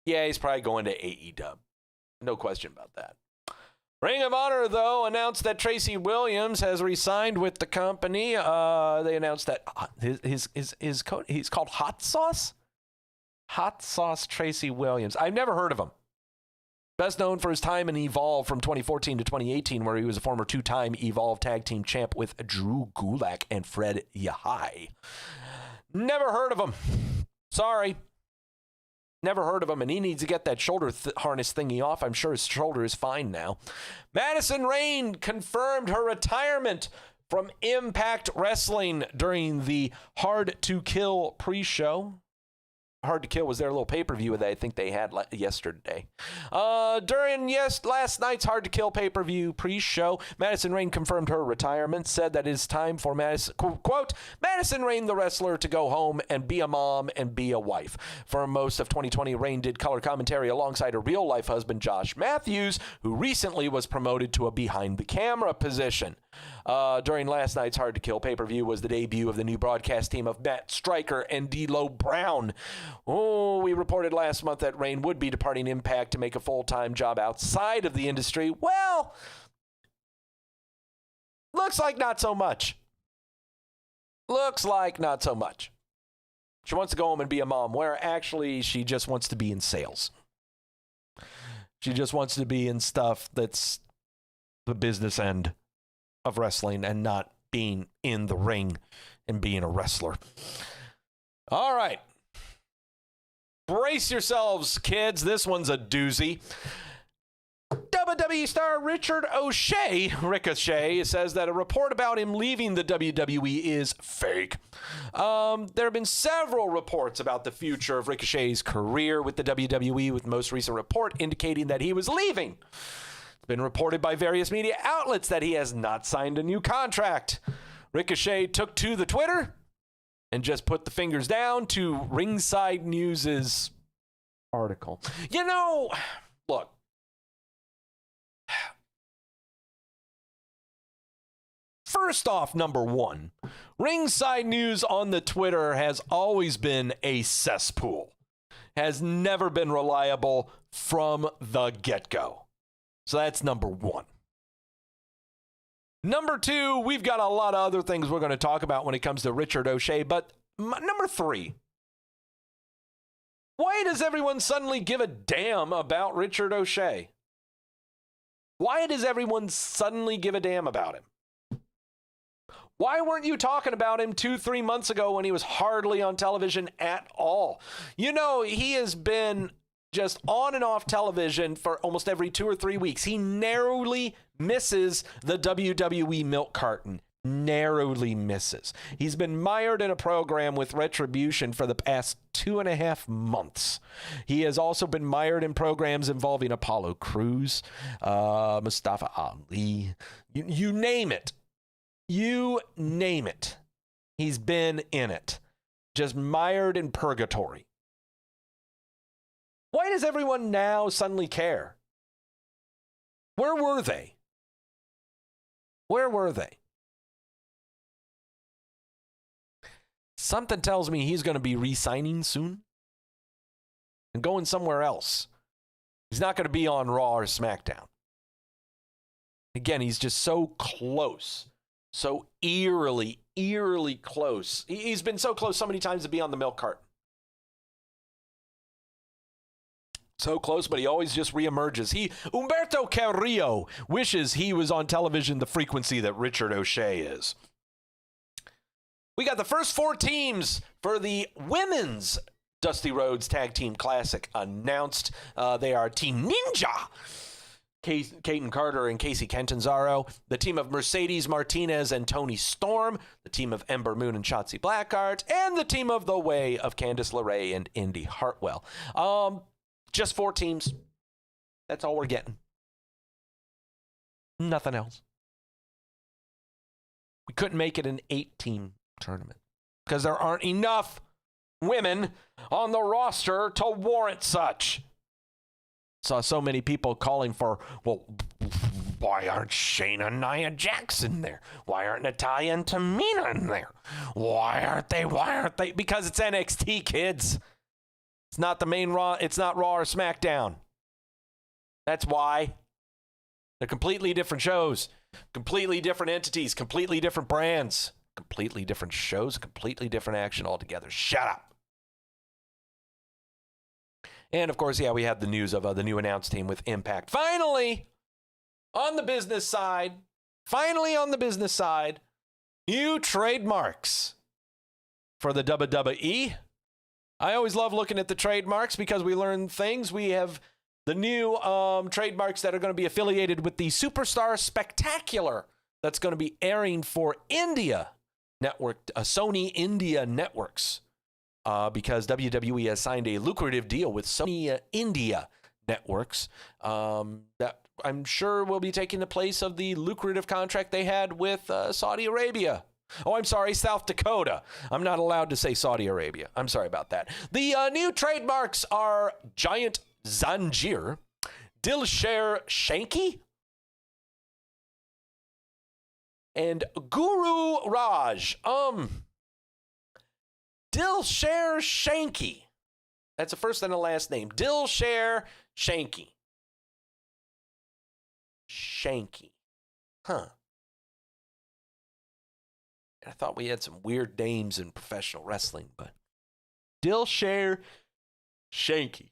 Yeah, he's probably going to AEW. No question about that. Ring of Honor, though, announced that Tracy Williams has re-signed with the company. They announced that his code, he's called Hot Sauce? Hot Sauce Tracy Williams. I've never heard of him. Best known for his time in Evolve from 2014 to 2018, where he was a former 2-time Evolve Tag Team Champ with Drew Gulak and Fred Yahai. Never heard of him. Sorry. Never heard of him, and he needs to get that shoulder harness thingy off. I'm sure his shoulder is fine now. Madison Rayne confirmed her retirement from Impact Wrestling during the Hard to Kill pre-show. Hard to Kill was their little pay-per-view that I think they had yesterday. During last night's Hard to Kill pay-per-view pre-show, Madison Rayne confirmed her retirement, said that it is time for quote, Madison Rayne, the wrestler, to go home and be a mom and be a wife. For most of 2020, Rayne did color commentary alongside her real-life husband, Josh Matthews, who recently was promoted to a behind-the-camera position. During last night's Hard to Kill pay-per-view was the debut of the new broadcast team of Matt Stryker and D'Lo Brown. Oh, we reported last month that Rayne would be departing Impact to make a full-time job outside of the industry. Well, looks like not so much. Looks like not so much. She wants to go home and be a mom, where actually she just wants to be in sales. She just wants to be in stuff that's the business end of wrestling and not being in the ring and being a wrestler. All right. Brace yourselves, kids. This one's a doozy. WWE star Richard O'Shea, Ricochet, says that a report about him leaving the WWE is fake. There have been several reports about the future of Ricochet's career with the WWE, with the most recent report indicating that he was leaving. It's been reported by various media outlets that he has not signed a new contract. Ricochet took to the Twitter and just put the fingers down to Ringside News' article. You know, look. First off, number one, Ringside News on the Twitter has always been a cesspool. Has never been reliable from the get-go. So that's number one. Number two, we've got a lot of other things we're going to talk about when it comes to Richard O'Shea. But number three, why does everyone suddenly give a damn about Richard O'Shea? Why does everyone suddenly give a damn about him? Why weren't you talking about him 2-3 months ago when he was hardly on television at all? You know, he has been just on and off television for almost every 2 or 3 weeks. He narrowly misses the WWE milk carton. Narrowly misses. He's been mired in a program with Retribution for the past 2.5 months. He has also been mired in programs involving Apollo Crews, Mustafa Ali, you name it. You name it. He's been in it. Just mired in purgatory. Why does everyone now suddenly care? Where were they? Where were they? Something tells me he's going to be re-signing soon and going somewhere else. He's not going to be on Raw or SmackDown. Again, he's just so close. So eerily close. He's been so close so many times to be on the milk carton. So close, but he always just reemerges. Humberto Carrillo wishes he was on television the frequency that Richard O'Shea is. We got the first 4 teams for the Women's Dusty Rhodes Tag Team Classic announced. They are Team Ninja, Kaden Carter and Casey Catanzaro, the team of Mercedes Martinez and Toni Storm, the team of Ember Moon and Shotzi Blackheart, and the team of The Way of Candice LeRae and Indy Hartwell. Just 4 teams. That's all we're getting. Nothing else. We couldn't make it an 8-team tournament because there aren't enough women on the roster to warrant such. Saw so many people calling for, well, why aren't Shayna and Nia Jax in there? Why aren't Natalya and Tamina in there? Why aren't they? Because it's NXT, kids. It's not the main Raw. It's not Raw or SmackDown. That's why. They're completely different shows, completely different entities, completely different brands, completely different shows, completely different action altogether. Shut up. And, of course, we had the news of the new announced team with Impact. Finally, on the business side, new trademarks for the WWE. I always love looking at the trademarks because we learn things. We have the new trademarks that are going to be affiliated with the Superstar Spectacular that's going to be airing for India Network, Sony India Networks. Because WWE has signed a lucrative deal with Sony India Networks that I'm sure will be taking the place of the lucrative contract they had with Saudi Arabia. Oh, I'm sorry, South Dakota. I'm not allowed to say Saudi Arabia. I'm sorry about that. The new trademarks are Giant Zanjeer, Dilsher Shanky, and Guru Raj. Dilsher Shanky. That's a first and a last name. Dilsher Shanky. Shanky. Huh. I thought we had some weird names in professional wrestling, but Dilsher Shanky.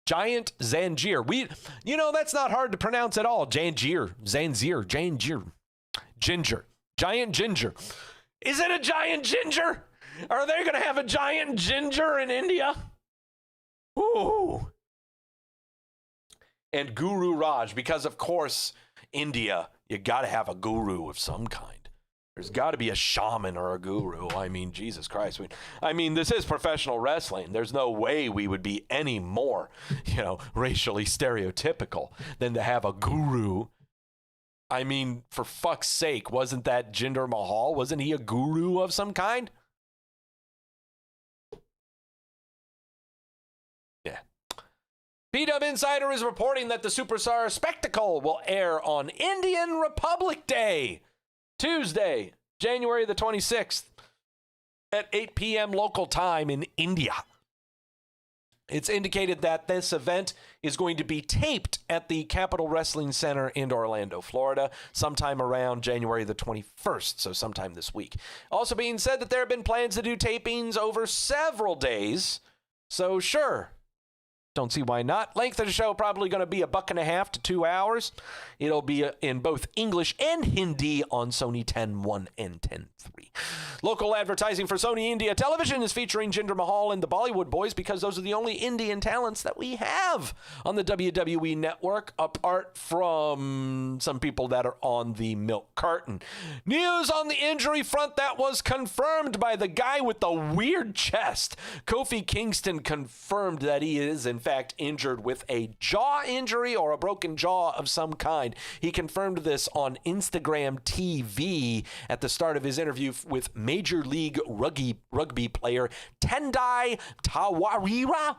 Giant Zanjeer. That's not hard to pronounce at all. Zanjeer. Ginger. Giant ginger. Is it a giant ginger? Are they going to have a giant ginger in India? Ooh. And Guru Raj, because of course, India, you got to have a guru of some kind. There's got to be a shaman or a guru. I mean, Jesus Christ. This is professional wrestling. There's no way we would be any more, racially stereotypical than to have a guru. I mean, for fuck's sake, wasn't that Jinder Mahal? Wasn't he a guru of some kind? Yeah. PW Insider is reporting that the Superstar Spectacle will air on Indian Republic Day, Tuesday, January the 26th at 8 p.m. local time in India. It's indicated that this event is going to be taped at the Capitol Wrestling Center in Orlando, Florida, sometime around January the 21st, so sometime this week. Also being said that there have been plans to do tapings over several days, so sure. Don't see why not. Length of the show probably going to be 1.5 to 2 hours. It'll be in both English and Hindi on Sony 10.1 and 10.3. Local advertising for Sony India Television is featuring Jinder Mahal and the Bollywood Boys because those are the only Indian talents that we have on the WWE Network, apart from some people that are on the milk carton. News on the injury front that was confirmed by the guy with the weird chest. Kofi Kingston confirmed that he is, in fact, injured with a jaw injury or a broken jaw of some kind. He confirmed this on Instagram TV at the start of his interview with Major League Rugby player Tendai Tawawiwa.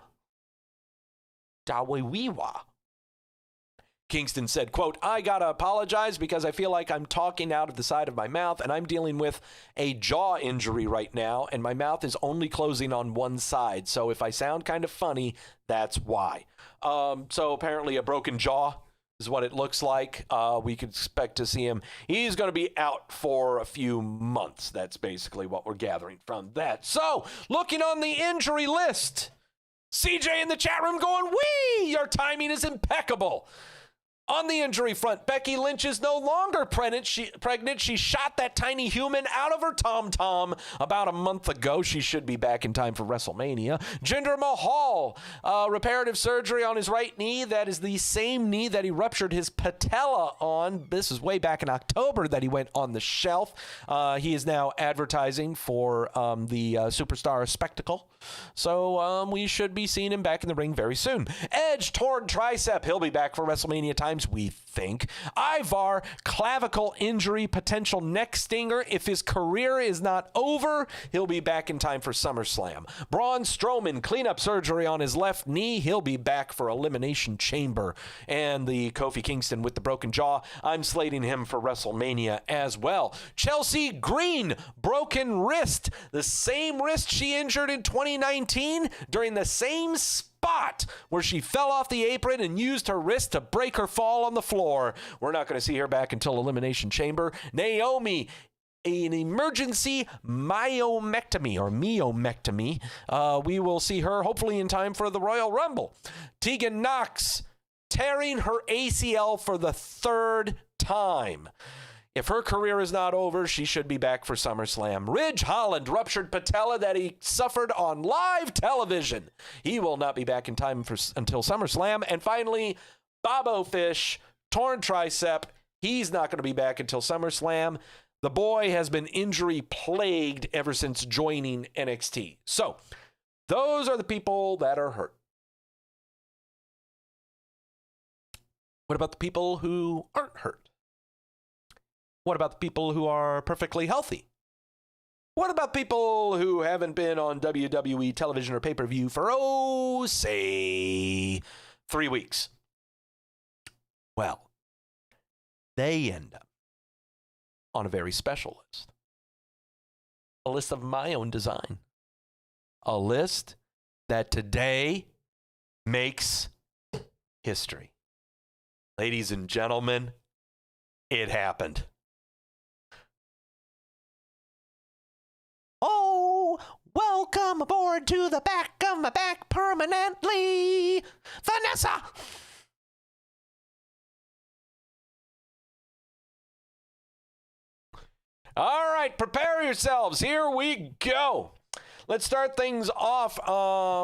Kingston said, quote, "I gotta apologize because I feel like I'm talking out of the side of my mouth and I'm dealing with a jaw injury right now and my mouth is only closing on one side. So if I sound kind of funny, that's why." So apparently a broken jaw is what it looks like. We could expect to see him. He's going to be out for a few months. That's basically what we're gathering from that. So looking on the injury list, CJ in the chat room going, "Wee, your timing is impeccable." On the injury front, Becky Lynch is no longer pregnant. She shot that tiny human out of her tom-tom about a month ago. She should be back in time for WrestleMania. Jinder Mahal, reparative surgery on his right knee. That is the same knee that he ruptured his patella on. This is way back in October that he went on the shelf. He is now advertising for the Superstar Spectacle. So we should be seeing him back in the ring very soon. Edge, torn tricep. He'll be back for WrestleMania times, we think. Ivar, clavicle injury, potential neck stinger. If his career is not over, he'll be back in time for SummerSlam. Braun Strowman, cleanup surgery on his left knee. He'll be back for Elimination Chamber. And the Kofi Kingston with the broken jaw, I'm slating him for WrestleMania as well. Chelsea Green, broken wrist. The same wrist she injured in 2019 during the same spot where she fell off the apron and used her wrist to break her fall on the floor. We're not going to see her back until Elimination Chamber. Naomi, an emergency myomectomy. We will see her hopefully in time for the Royal Rumble. Tegan Knox, tearing her ACL for the third time. If her career is not over, she should be back for SummerSlam. Ridge Holland, ruptured patella that he suffered on live television. He will not be back in time until SummerSlam. And finally, Bobo Fish, torn tricep. He's not going to be back until SummerSlam. The boy has been injury plagued ever since joining NXT. So those are the people that are hurt. What about the people who aren't hurt? What about the people who are perfectly healthy? What about people who haven't been on WWE television or pay-per-view for, say, 3 weeks? Well, they end up on a very special list. A list of my own design. A list that today makes history. Ladies and gentlemen, it happened. Welcome aboard to the back of my back permanently, Vanessa. All right, prepare yourselves. Here we go. Let's start things off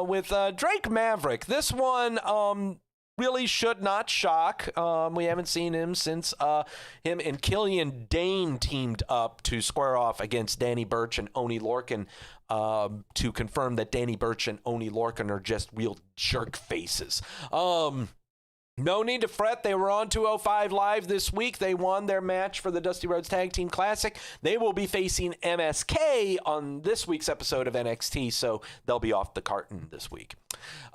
with Drake Maverick. This one really should not shock. We haven't seen him since him and Killian Dane teamed up to square off against Danny Burch and Oney Lorcan to confirm that Danny Burch and Oney Lorcan are just real jerk faces. No need to fret. They were on 205 Live this week. They won their match for the Dusty Rhodes Tag Team Classic. They will be facing MSK on this week's episode of NXT, so they'll be off the carton this week.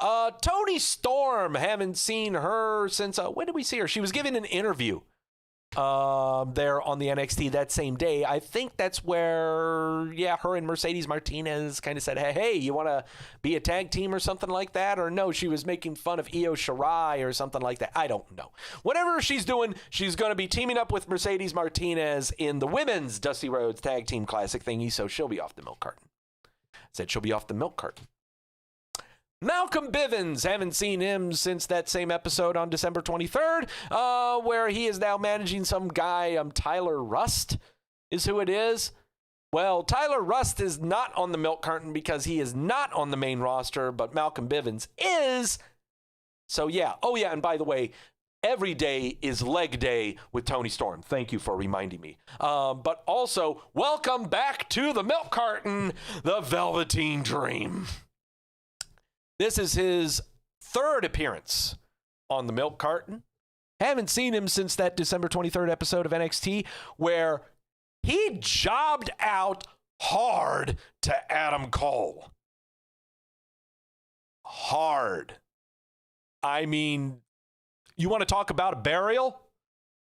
Toni Storm, haven't seen her since, when did we see her? She was giving an interview there on the NXT that same day. I think that's where, her and Mercedes Martinez kind of said, hey, you want to be a tag team or something like that? Or no, she was making fun of Io Shirai or something like that. I don't know. Whatever she's doing, she's going to be teaming up with Mercedes Martinez in the women's Dusty Rhodes Tag Team Classic thingy, so she'll be off the milk carton. Said she'll be off the milk carton. Malcolm Bivens, haven't seen him since that same episode on December 23rd, where he is now managing some guy, Tyler Rust is who it is. Well, Tyler Rust is not on the milk carton because he is not on the main roster, but Malcolm Bivens is. So, yeah. Oh, yeah, and by the way, every day is leg day with Toni Storm. Thank you for reminding me. But also, welcome back to the milk carton, the Velveteen Dream. This is his third appearance on the milk carton. Haven't seen him since that December 23rd episode of NXT where he jobbed out hard to Adam Cole. Hard. I mean, you want to talk about a burial?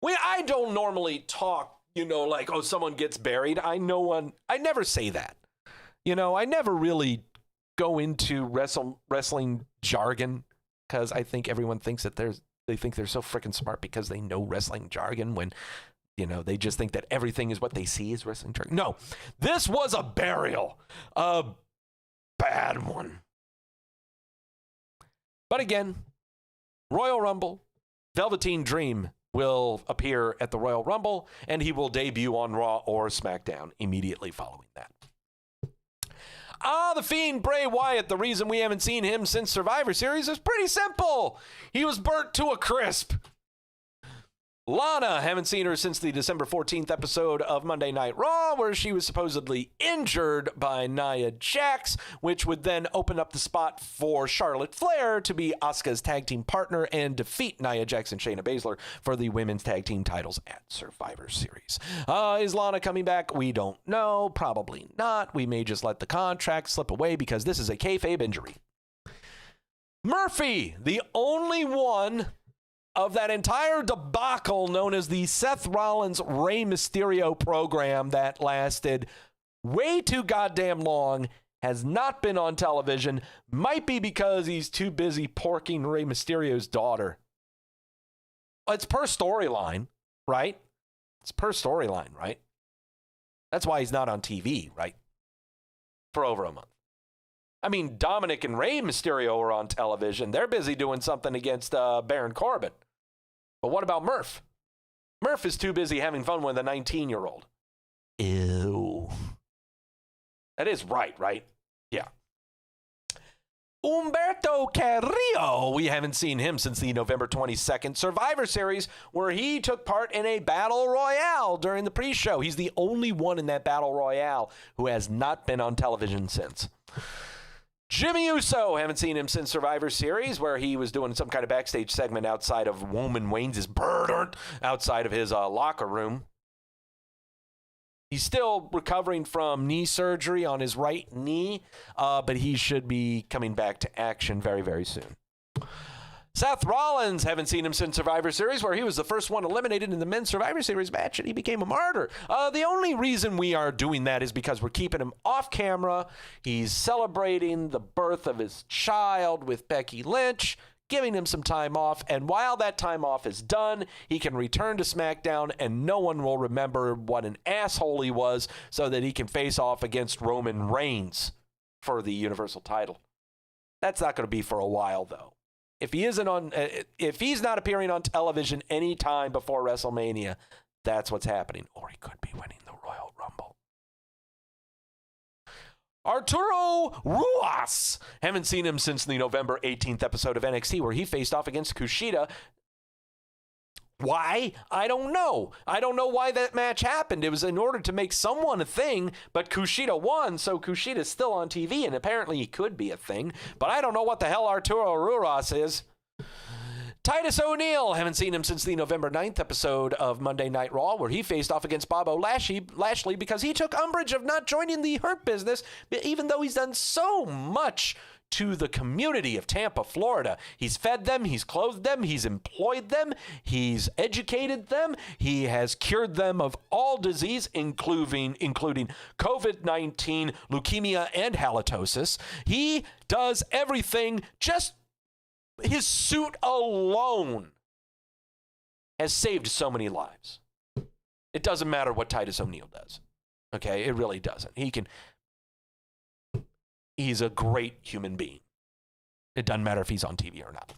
I don't normally talk, like, oh, someone gets buried. I never say that. I never really go into wrestling jargon because I think everyone thinks that they think they're so freaking smart because they know wrestling jargon when they just think that everything is what they see is wrestling jargon. No, this was a burial, a bad one. But again, Royal Rumble, Velveteen Dream will appear at the Royal Rumble and he will debut on Raw or SmackDown immediately following that. The Fiend Bray Wyatt, the reason we haven't seen him since Survivor Series is pretty simple. He was burnt to a crisp. Lana, haven't seen her since the December 14th episode of Monday Night Raw, where she was supposedly injured by Nia Jax, which would then open up the spot for Charlotte Flair to be Asuka's tag team partner and defeat Nia Jax and Shayna Baszler for the women's tag team titles at Survivor Series. Is Lana coming back? We don't know. Probably not. We may just let the contract slip away because this is a kayfabe injury. Murphy, the only one of that entire debacle known as the Seth Rollins Rey Mysterio program that lasted way too goddamn long, has not been on television, might be because he's too busy porking Rey Mysterio's daughter. It's per storyline, right? It's per storyline, right? That's why he's not on TV, right? For over a month. I mean, Dominic and Rey Mysterio are on television. They're busy doing something against Baron Corbin. But what about Murph? Murph is too busy having fun with a 19-year-old. Ew. That is right? Yeah. Humberto Carrillo, we haven't seen him since the November 22nd Survivor Series, where he took part in a battle royale during the pre-show. He's the only one in that battle royale who has not been on television since. Jimmy Uso, haven't seen him since Survivor Series, where he was doing some kind of backstage segment outside of Roman Reigns' bird, outside of his locker room. He's still recovering from knee surgery on his right knee, but he should be coming back to action very, very soon. Seth Rollins, haven't seen him since Survivor Series, where he was the first one eliminated in the men's Survivor Series match, and he became a martyr. The only reason we are doing that is because we're keeping him off camera. He's celebrating the birth of his child with Becky Lynch, giving him some time off, and while that time off is done, he can return to SmackDown, and no one will remember what an asshole he was so that he can face off against Roman Reigns for the Universal title. That's not going to be for a while, though. If he's not appearing on television anytime before WrestleMania, that's what's happening. Or he could be winning the Royal Rumble. Arturo Ruas. Haven't seen him since the November 18th episode of NXT where he faced off against Kushida. Why? I don't know. I don't know why that match happened. It was in order to make someone a thing, but Kushida won, so Kushida's still on TV, and apparently he could be a thing. But I don't know what the hell Arturo Ruas is. Titus O'Neil, haven't seen him since the November 9th episode of Monday Night Raw, where he faced off against Bobo Lashley because he took umbrage of not joining the Hurt Business, even though he's done so much to the community of Tampa, Florida. He's fed them, he's clothed them, he's employed them, he's educated them, he has cured them of all disease, including COVID-19, leukemia, and halitosis. He does everything. Just his suit alone has saved so many lives. It doesn't matter what Titus O'Neil does. Okay, it really doesn't. He's a great human being. It doesn't matter if he's on TV or not.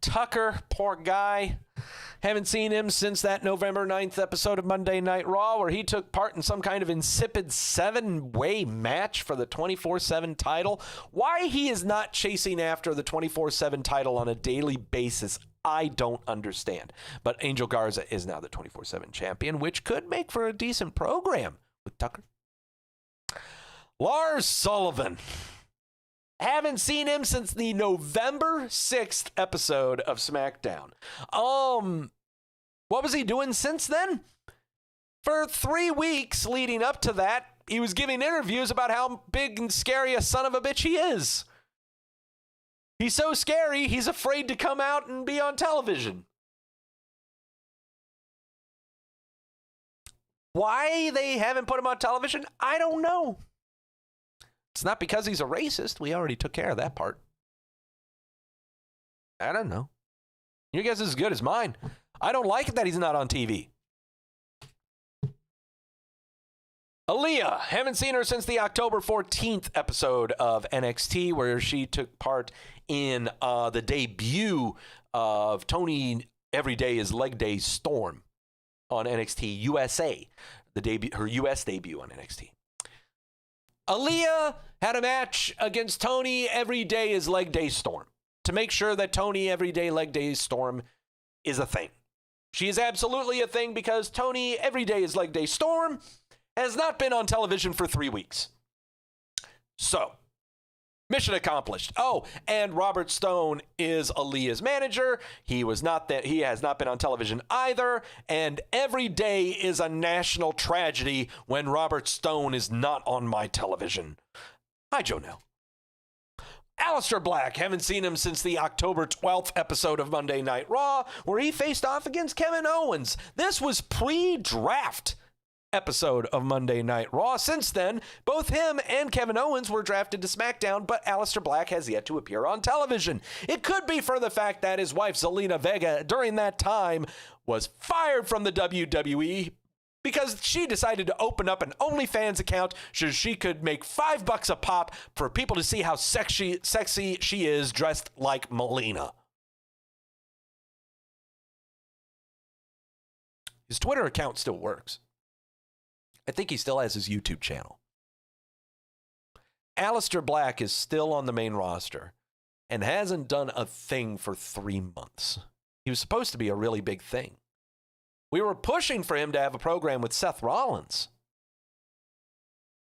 Tucker, poor guy. Haven't seen him since that November 9th episode of Monday Night Raw where he took part in some kind of insipid 7-way match for the 24/7 title. Why he is not chasing after the 24/7 title on a daily basis, I don't understand. But Angel Garza is now the 24/7 champion, which could make for a decent program with Tucker. Lars Sullivan. Haven't seen him since the November 6th episode of SmackDown. What was he doing since then? For 3 weeks leading up to that, he was giving interviews about how big and scary a son of a bitch he is. He's so scary, he's afraid to come out and be on television. Why they haven't put him on television, I don't know. It's not because he's a racist. We already took care of that part. I don't know. Your guess is as good as mine. I don't like it that he's not on TV. Aaliyah. Haven't seen her since the October 14th episode of NXT where she took part in the debut of Tony Every Day is Leg Day Storm on NXT USA. Her US debut on NXT. Aaliyah had a match against Tony Every Day is Leg Day Storm to make sure that Tony Every Day Leg Day Storm is a thing. She is absolutely a thing because Tony Every Day is Leg Day Storm has not been on television for 3 weeks. So, mission accomplished. Oh, and Robert Stone is Aaliyah's manager. He has not been on television either. And every day is a national tragedy when Robert Stone is not on my television. Hi, Joe Nell. Aleister Black, haven't seen him since the October 12th episode of Monday Night Raw, where he faced off against Kevin Owens. This was pre-draft episode of Monday Night Raw. Since then, both him and Kevin Owens were drafted to SmackDown, but Aleister Black has yet to appear on television. It could be for the fact that his wife, Zelina Vega, during that time was fired from the WWE because she decided to open up an OnlyFans account so she could make $5 a pop for people to see how sexy she is dressed like Melina. His Twitter account still works. I think he still has his YouTube channel. Aleister Black is still on the main roster and hasn't done a thing for 3 months. He was supposed to be a really big thing. We were pushing for him to have a program with Seth Rollins,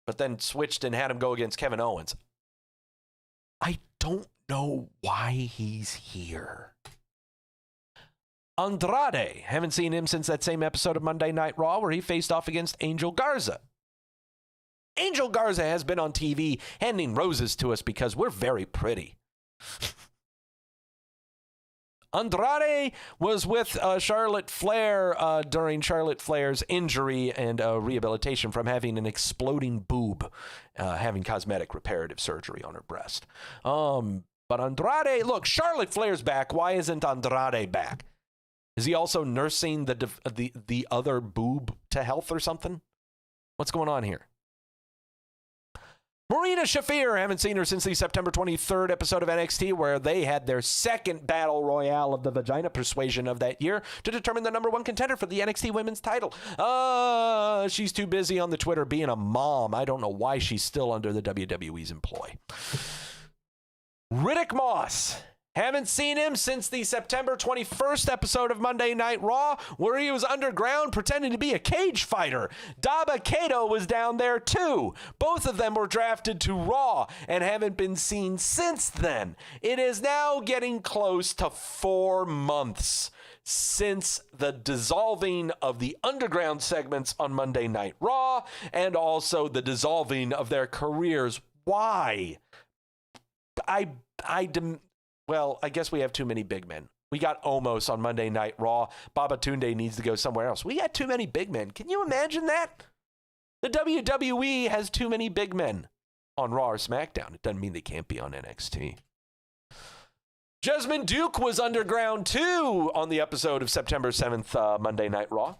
but then switched and had him go against Kevin Owens. I don't know why he's here. Andrade. Haven't seen him since that same episode of Monday Night Raw where he faced off against Angel Garza. Angel Garza has been on TV handing roses to us because we're very pretty. Andrade was with Charlotte Flair during Charlotte Flair's injury and rehabilitation from having an exploding boob, having cosmetic reparative surgery on her breast. But Andrade, look, Charlotte Flair's back. Why isn't Andrade back? Is he also nursing the other boob to health or something? What's going on here? Marina Shafir, haven't seen her since the September 23rd episode of NXT, where they had their second battle royale of the vagina persuasion of that year to determine the number one contender for the NXT women's title. She's too busy on the Twitter being a mom. I don't know why she's still under the WWE's employ. Riddick Moss. Haven't seen him since the September 21st episode of Monday Night Raw, where he was underground pretending to be a cage fighter. Daba Kato was down there too. Both of them were drafted to Raw and haven't been seen since then. It is now getting close to 4 months since the dissolving of the underground segments on Monday Night Raw and also the dissolving of their careers. Why? Well, I guess we have too many big men. We got Omos on Monday Night Raw. Babatunde needs to go somewhere else. We got too many big men. Can you imagine that? The WWE has too many big men on Raw or SmackDown. It doesn't mean they can't be on NXT. Jessamine Duke was underground too on the episode of September 7th, Monday Night Raw.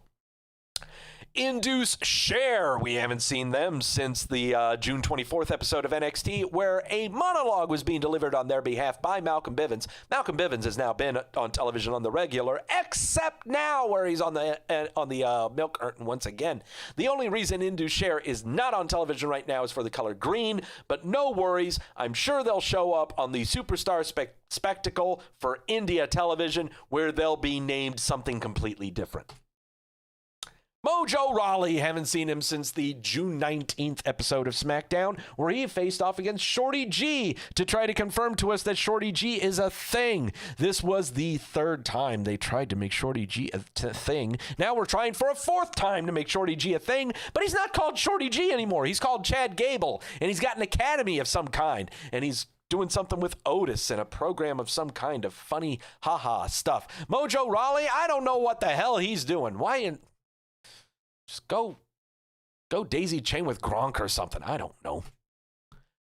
Induce Share. We haven't seen them since the June 24th episode of NXT, where a monologue was being delivered on their behalf by Malcolm Bivens. Malcolm Bivens has now been on television on the regular, except now where he's on the milk curtain once again. The only reason Induce Share is not on television right now is for the color green, but no worries. I'm sure they'll show up on the Superstar Spectacle for India television, where they'll be named something completely different. Mojo Rawley, haven't seen him since the June 19th episode of SmackDown, where he faced off against Shorty G to try to confirm to us that Shorty G is a thing. This was the 3rd time they tried to make Shorty G a thing. Now we're trying for a 4th time to make Shorty G a thing, but he's not called Shorty G anymore. He's called Chad Gable, and he's got an academy of some kind, and he's doing something with Otis and a program of some kind of funny haha stuff. Mojo Rawley, I don't know what the hell he's doing. Just go daisy chain with Gronk or something. I don't know.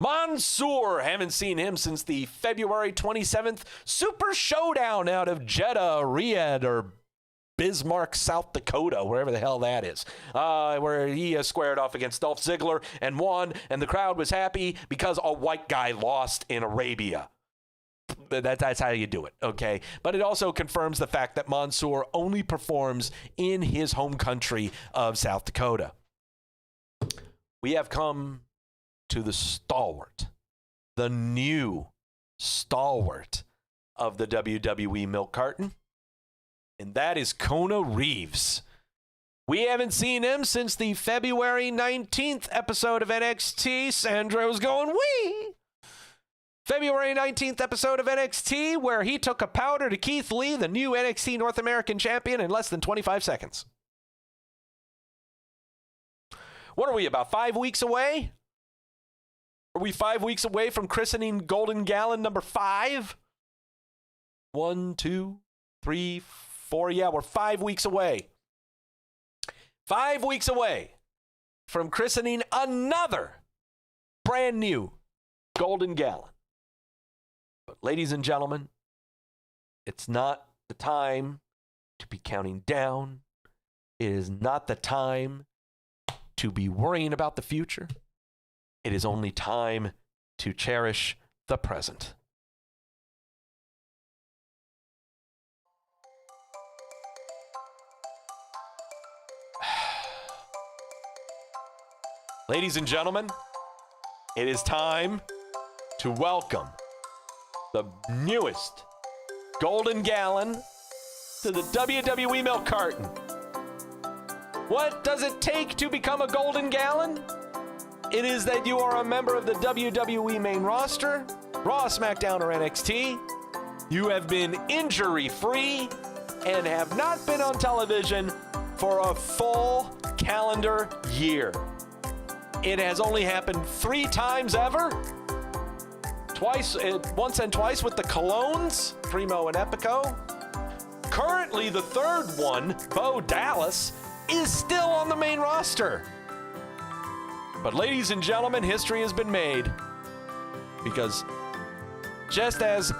Mansoor, haven't seen him since the February 27th Super Showdown out of Jeddah, Riyadh, or Bismarck, South Dakota, wherever the hell that is, where he squared off against Dolph Ziggler and won, and the crowd was happy because a white guy lost in Arabia. That's how you do it, okay? But it also confirms the fact that Mansoor only performs in his home country of South Dakota. We have come to the stalwart, the new stalwart of the WWE milk carton, and that is Kona Reeves. We haven't seen him since the February 19th episode of NXT. Sandra was going, wee! February 19th episode of NXT, where he took a powder to Keith Lee, the new NXT North American champion, in less than 25 seconds. What are we, about 5 weeks away? Are we 5 weeks away from christening Golden Gallon number 5? 1, 2, 3, 4. Yeah, we're 5 weeks away. 5 weeks away from christening another brand new Golden Gallon. But ladies and gentlemen, it's not the time to be counting down. It is not the time to be worrying about the future. It is only time to cherish the present. Ladies and gentlemen, it is time to welcome the newest Golden Gallon to the WWE milk carton. What does it take to become a Golden Gallon? It is that you are a member of the WWE main roster, Raw, SmackDown, or NXT. You have been injury-free and have not been on television for a full calendar year. It has only happened 3 times ever. Once and twice with the Colognes, Primo and Epico. Currently, the 3rd one, Bo Dallas, is still on the main roster. But ladies and gentlemen, history has been made. Because just as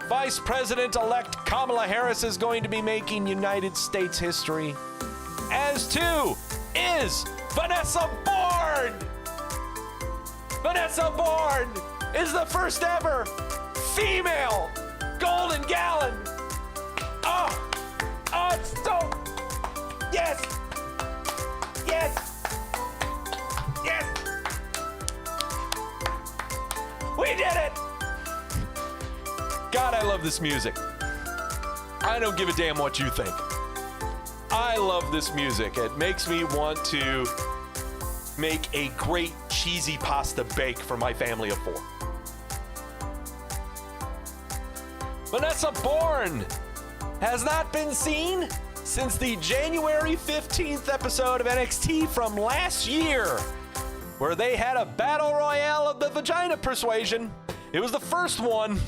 Vice President-elect Kamala Harris is going to be making United States history, as too is Vanessa Bard. Vanessa Bourne is the first ever female Golden Gallon. Oh, it's so, yes, yes, yes. We did it. God, I love this music. I don't give a damn what you think. I love this music. It makes me want to make a great cheesy pasta bake for my family of 4. Vanessa Bourne has not been seen since the January 15th episode of NXT from last year, where they had a battle royale of the vagina persuasion. It was the first one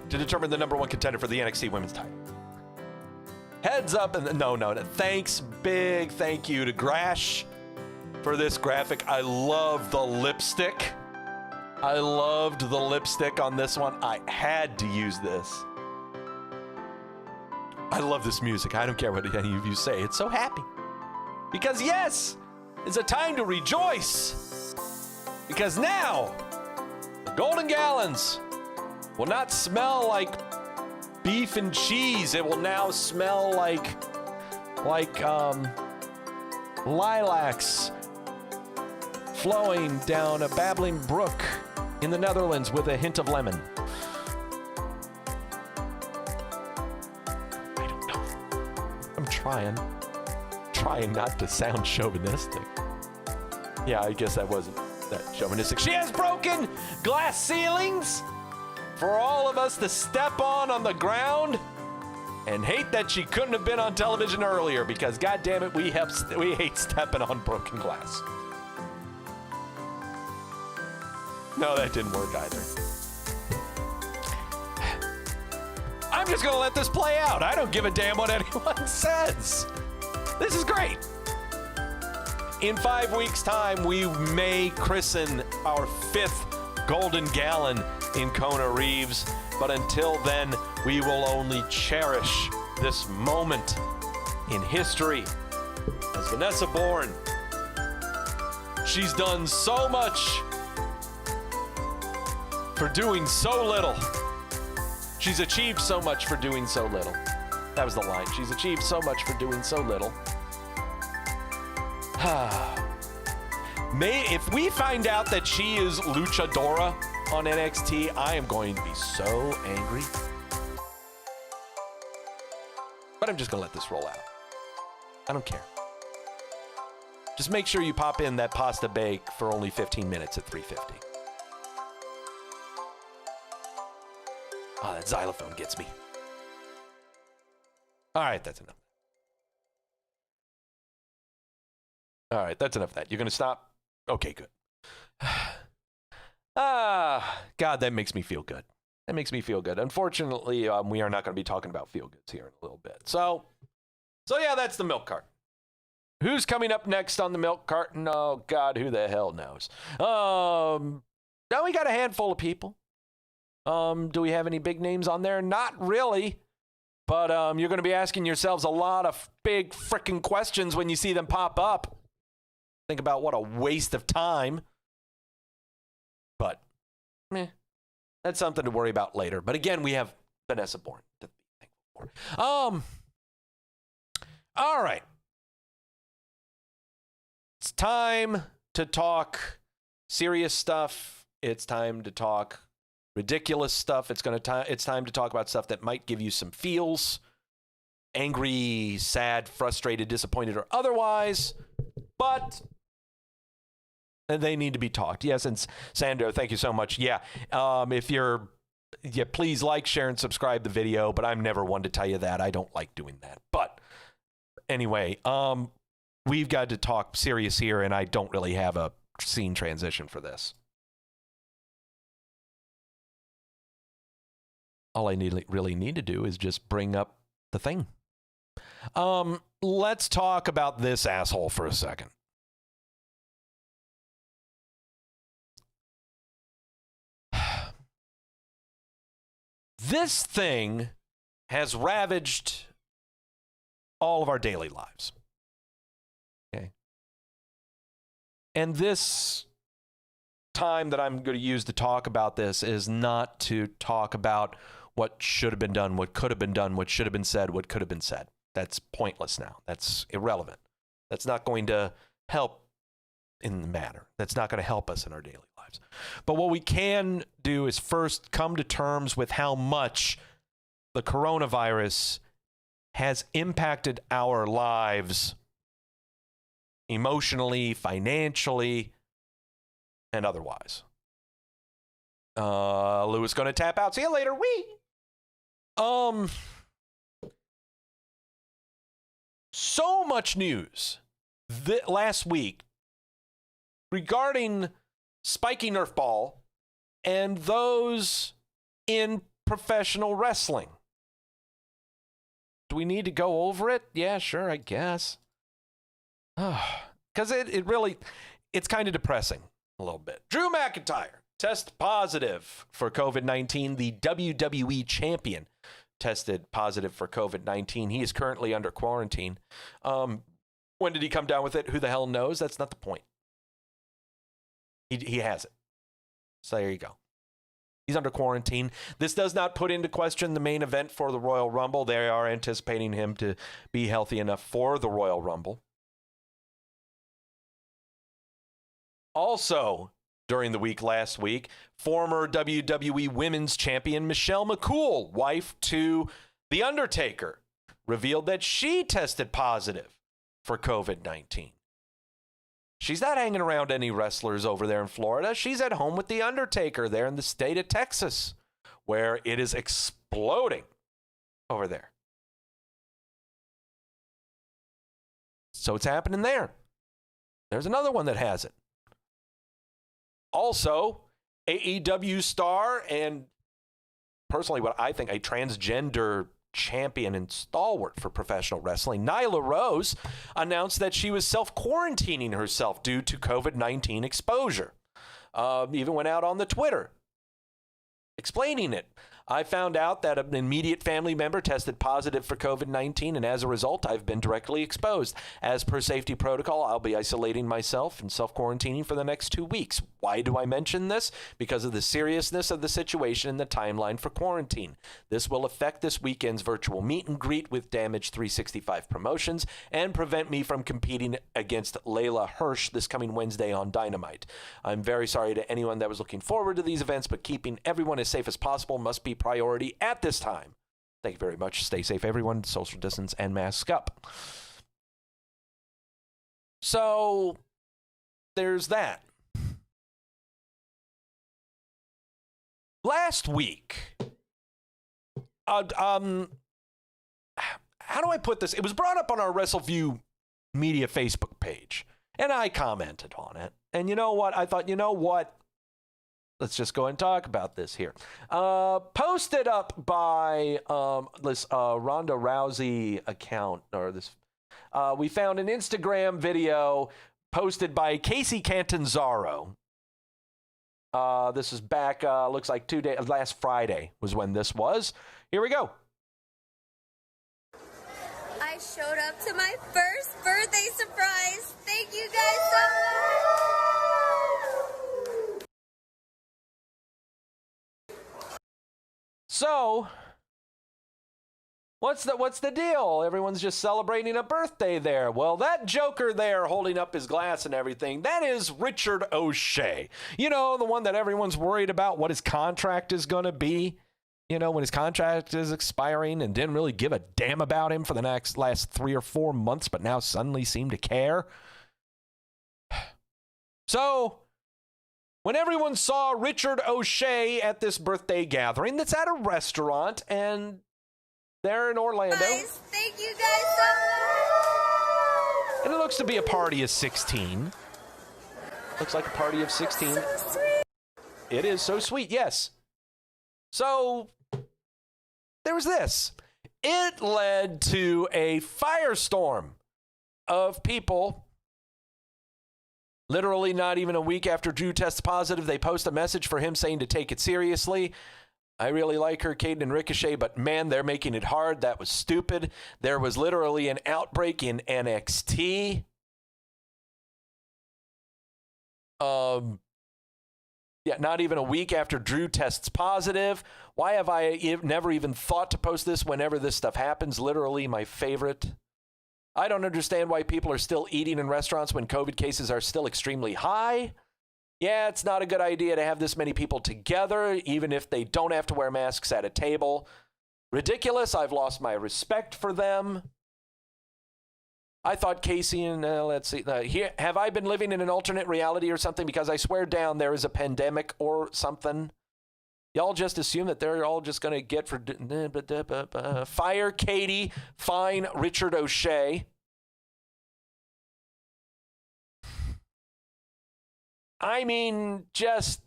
to determine the number 1 contender for the NXT Women's title. Heads up, and no, thanks, big thank you to Grash for this graphic. I love the lipstick. I loved the lipstick on this one. I had to use this. I love this music. I don't care what any of you say. It's so happy. Because yes, it's a time to rejoice. Because now, the Golden Gallons will not smell like beef and cheese. It will now smell like lilacs flowing down a babbling brook in the Netherlands with a hint of lemon. I don't know. I'm trying not to sound chauvinistic. Yeah, I guess that wasn't that chauvinistic. She has broken glass ceilings for all of us to step on the ground, and hate that she couldn't have been on television earlier, because God damn it, we hate stepping on broken glass. No, that didn't work either. I'm just gonna let this play out. I don't give a damn what anyone says. This is great. In 5 weeks' time, we may christen our 5th Golden Gallon in Kona Reeves, but until then, we will only cherish this moment in history as Vanessa Bourne. She's done so much for doing so little. She's achieved so much for doing so little. That was the line. She's achieved so much for doing so little. If we find out that she is Luchadora on NXT, I am going to be so angry. But I'm just going to let this roll out. I don't care. Just make sure you pop in that pasta bake for only 15 minutes at $3.50. Oh, that xylophone gets me. All right, that's enough. All right, that's enough of that. You're going to stop? Okay, good. God, that makes me feel good. That makes me feel good. Unfortunately, we are not going to be talking about feel-goods here in a little bit. So yeah, that's the milk carton. Who's coming up next on the milk carton? Oh, God, who the hell knows? Now we got a handful of people. Do we have any big names on there? Not really. But you're going to be asking yourselves a lot of big freaking questions when you see them pop up. Think about what a waste of time. But, that's something to worry about later. But again, we have Vanessa Bourne to be thankful for. All right. It's time to talk serious stuff. It's time to talk ridiculous stuff. It's time to talk about stuff that might give you some feels. Angry, sad, frustrated, disappointed, or otherwise. But they need to be talked. Yes, and Sando, thank you so much. Yeah, please like, share, and subscribe the video, but I'm never one to tell you that. I don't like doing that. But anyway, we've got to talk serious here, and I don't really have a scene transition for this. All I really need to do is just bring up the thing. Let's talk about this asshole for a second. This thing has ravaged all of our daily lives. Okay. And this time that I'm going to use to talk about this is not to talk about what should have been done, what could have been done, what should have been said, what could have been said. That's pointless now. That's irrelevant. That's not going to help in the matter. That's not going to help us in our daily lives. But what we can do is first come to terms with how much the coronavirus has impacted our lives emotionally, financially, and otherwise. Lewis going to tap out. See you later. So much news last week regarding Spiky Nerfball and those in professional wrestling. Do we need to go over it? Yeah, sure, I guess. Because it's kind of depressing a little bit. Drew McIntyre test positive for COVID-19. The WWE Champion tested positive for COVID-19. He is currently under quarantine. When did he come down with it? Who the hell knows? That's not the point. He has it. So there you go. He's under quarantine. This does not put into question the main event for the Royal Rumble. They are anticipating him to be healthy enough for the Royal Rumble. Also, during the week last week, former WWE Women's Champion Michelle McCool, wife to The Undertaker, revealed that she tested positive for COVID-19. She's not hanging around any wrestlers over there in Florida. She's at home with The Undertaker there in the state of Texas, where it is exploding over there. So it's happening there. There's another one that has it. Also, AEW star and personally what I think a transgender champion and stalwart for professional wrestling, Nyla Rose, announced that she was self-quarantining herself due to COVID-19 exposure. Even went out on the Twitter explaining it. I found out that an immediate family member tested positive for COVID-19, and as a result, I've been directly exposed. As per safety protocol, I'll be isolating myself and self-quarantining for the next 2 weeks. Why do I mention this? Because of the seriousness of the situation and the timeline for quarantine. This will affect this weekend's virtual meet and greet with Damage 365 Promotions and prevent me from competing against Layla Hirsch this coming Wednesday on Dynamite. I'm very sorry to anyone that was looking forward to these events, but keeping everyone as safe as possible must be priority at this time. Thank you very much. Stay safe, everyone. Social distance and mask up. So there's that. Last week, how do I put this? It was brought up on our Wrestleview media Facebook page, and I commented on it. And you know what? I thought, you know what? Let's just go and talk about this here. Posted up by this Ronda Rousey account, or this. We found an Instagram video posted by Casey Catanzaro. This is back, looks like last Friday was when this was. Here we go. I showed up to my first birthday surprise. Thank you guys so much. So, what's the deal? Everyone's just celebrating a birthday there. Well, that joker there holding up his glass and everything, that is Richard O'Shea. You know, the one that everyone's worried about what his contract is going to be. You know, when his contract is expiring and didn't really give a damn about him for the last 3 or 4 months, but now suddenly seem to care. So, when everyone saw Richard O'Shea at this birthday gathering that's at a restaurant, and they're in Orlando. Guys, thank you guys so much. And it looks to be a party of 16. Looks like a party of 16. So sweet. It is so sweet, yes. So, there was this. It led to a firestorm of people. Literally not even a week after Drew tests positive, they post a message for him saying to take it seriously. I really like her, Caden and Ricochet, but man, they're making it hard. That was stupid. There was literally an outbreak in NXT. Yeah, not even a week after Drew tests positive. Why have I never even thought to post this whenever this stuff happens? Literally my favorite. I don't understand why people are still eating in restaurants when COVID cases are still extremely high. Yeah, it's not a good idea to have this many people together, even if they don't have to wear masks at a table. Ridiculous. I've lost my respect for them. I thought Casey and, let's see, here, have I been living in an alternate reality or something? Because I swear down there is a pandemic or something. Y'all just assume that they're all just going to get for, fire Katie, fine Richard O'Shea. I mean, just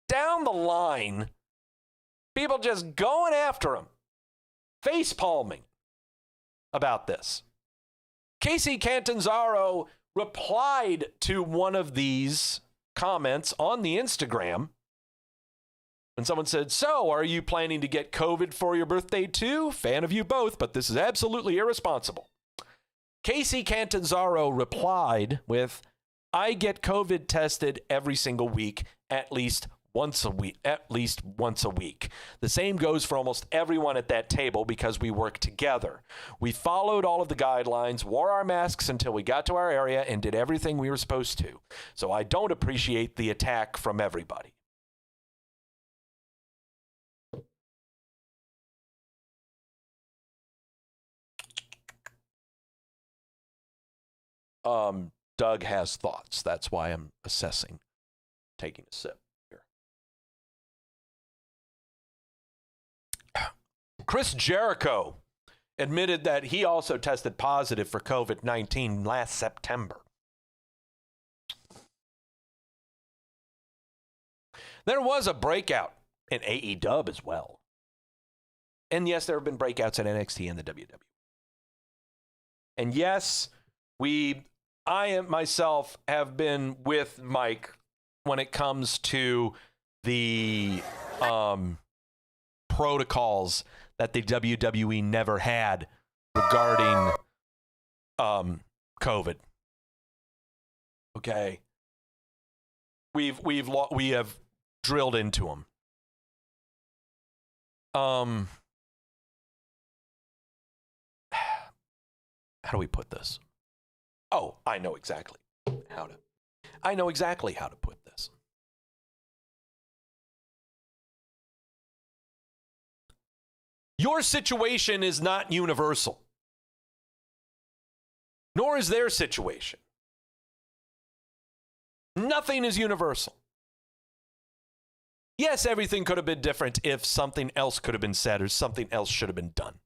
down the line, people just going after him, face palming about this. Casey Catanzaro replied to one of these comments on the Instagram when someone said, "So, are you planning to get COVID for your birthday too? Fan of you both, but this is absolutely irresponsible." Casey Catanzaro replied with, "I get COVID tested every single week, at least once a week. The same goes for almost everyone at that table because we work together. We followed all of the guidelines, wore our masks until we got to our area, and did everything we were supposed to. So I don't appreciate the attack from everybody." Doug has thoughts. That's why I'm assessing, taking a sip here. Chris Jericho admitted that he also tested positive for COVID-19 last September. There was a breakout in AEW as well. And yes, there have been breakouts in NXT and the WWE. And yes, I myself have been with Mike when it comes to the protocols that the WWE never had regarding COVID. Okay, we have drilled into them. How do we put this? Oh, I know exactly how to put this. Your situation is not universal, nor is their situation. Nothing is universal. Yes, everything could have been different if something else could have been said or something else should have been done.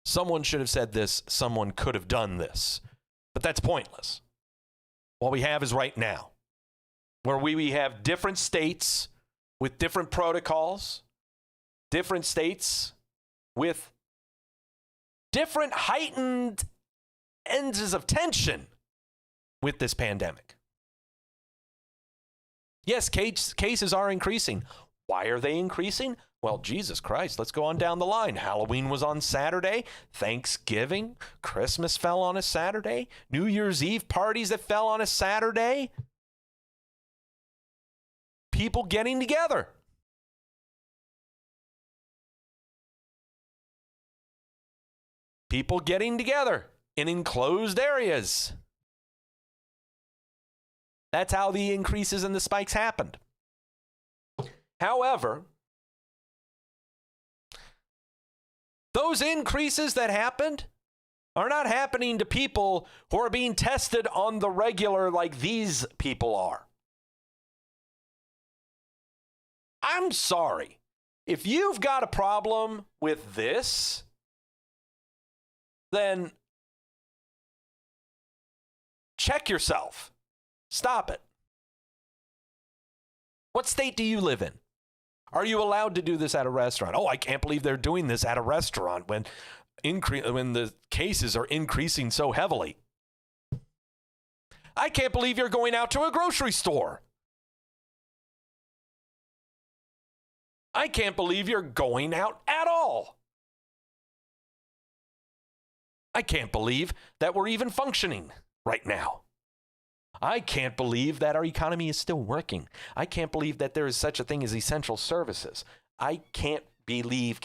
Someone should have said this, someone could have done this. But that's pointless. What we have is right now, where we have different states with different protocols, different states with different heightened ends of tension with this pandemic. Yes, cases are increasing. Why are they increasing? Well, Jesus Christ, let's go on down the line. Halloween was on Saturday. Thanksgiving, Christmas fell on a Saturday. New Year's Eve parties that fell on a Saturday. People getting together. People getting together in enclosed areas. That's how the increases in the spikes happened. However, those increases that happened are not happening to people who are being tested on the regular like these people are. I'm sorry. If you've got a problem with this, then check yourself. Stop it. What state do you live in? Are you allowed to do this at a restaurant? Oh, I can't believe they're doing this at a restaurant when the cases are increasing so heavily. I can't believe you're going out to a grocery store. I can't believe you're going out at all. I can't believe that we're even functioning right now. I can't believe that our economy is still working. I can't believe that there is such a thing as essential services. I can't believe.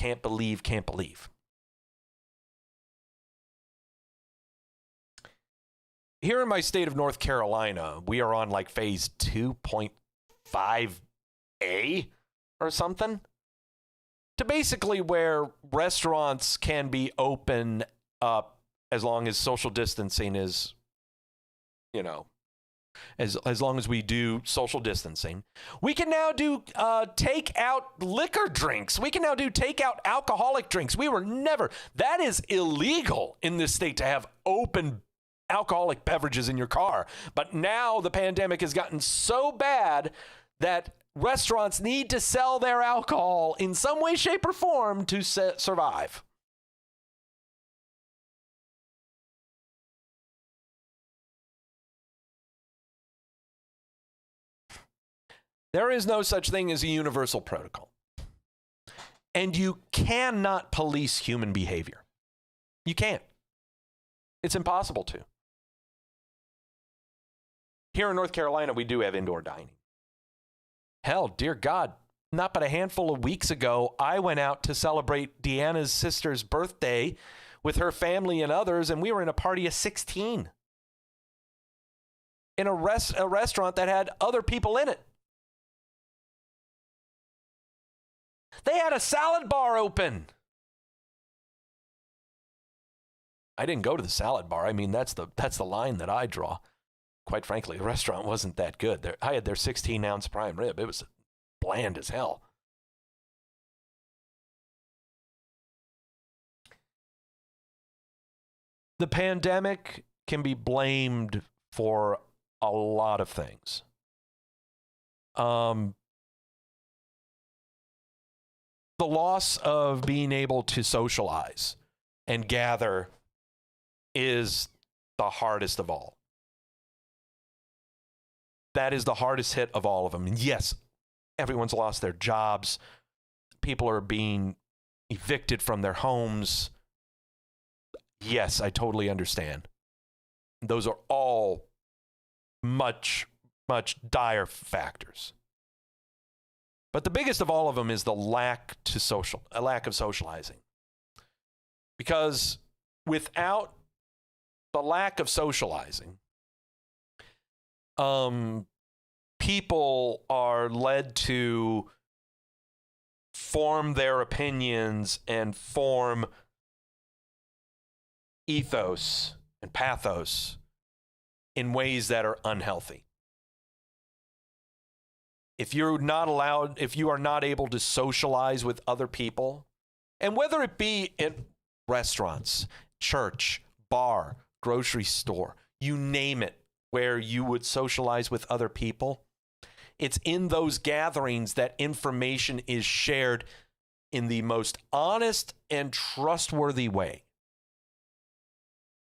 Here in my state of North Carolina, we are on like phase 2.5A or something, to basically where restaurants can be open up as long as social distancing is, as long as we do social distancing. We can now do take-out liquor drinks. We can now do take-out alcoholic drinks. That is illegal in this state to have open alcoholic beverages in your car. But now the pandemic has gotten so bad that restaurants need to sell their alcohol in some way, shape, or form to survive. There is no such thing as a universal protocol. And you cannot police human behavior. You can't. It's impossible to. Here in North Carolina, we do have indoor dining. Hell, dear God, not but a handful of weeks ago, I went out to celebrate Deanna's sister's birthday with her family and others, and we were in a party of 16 in a restaurant that had other people in it. They had a salad bar open. I didn't go to the salad bar. I mean, that's the line that I draw. Quite frankly, the restaurant wasn't that good. I had their 16-ounce prime rib. It was bland as hell. The pandemic can be blamed for a lot of things. The loss of being able to socialize and gather is the hardest of all. That is the hardest hit of all of them. And yes, everyone's lost their jobs. People are being evicted from their homes. Yes, I totally understand. Those are all much, much dire factors. But the biggest of all of them is the lack of socializing. Because without the lack of socializing, people are led to form their opinions and form ethos and pathos in ways that are unhealthy. If you are not able to socialize with other people, and whether it be in restaurants, church, bar, grocery store, you name it, where you would socialize with other people, it's in those gatherings that information is shared in the most honest and trustworthy way.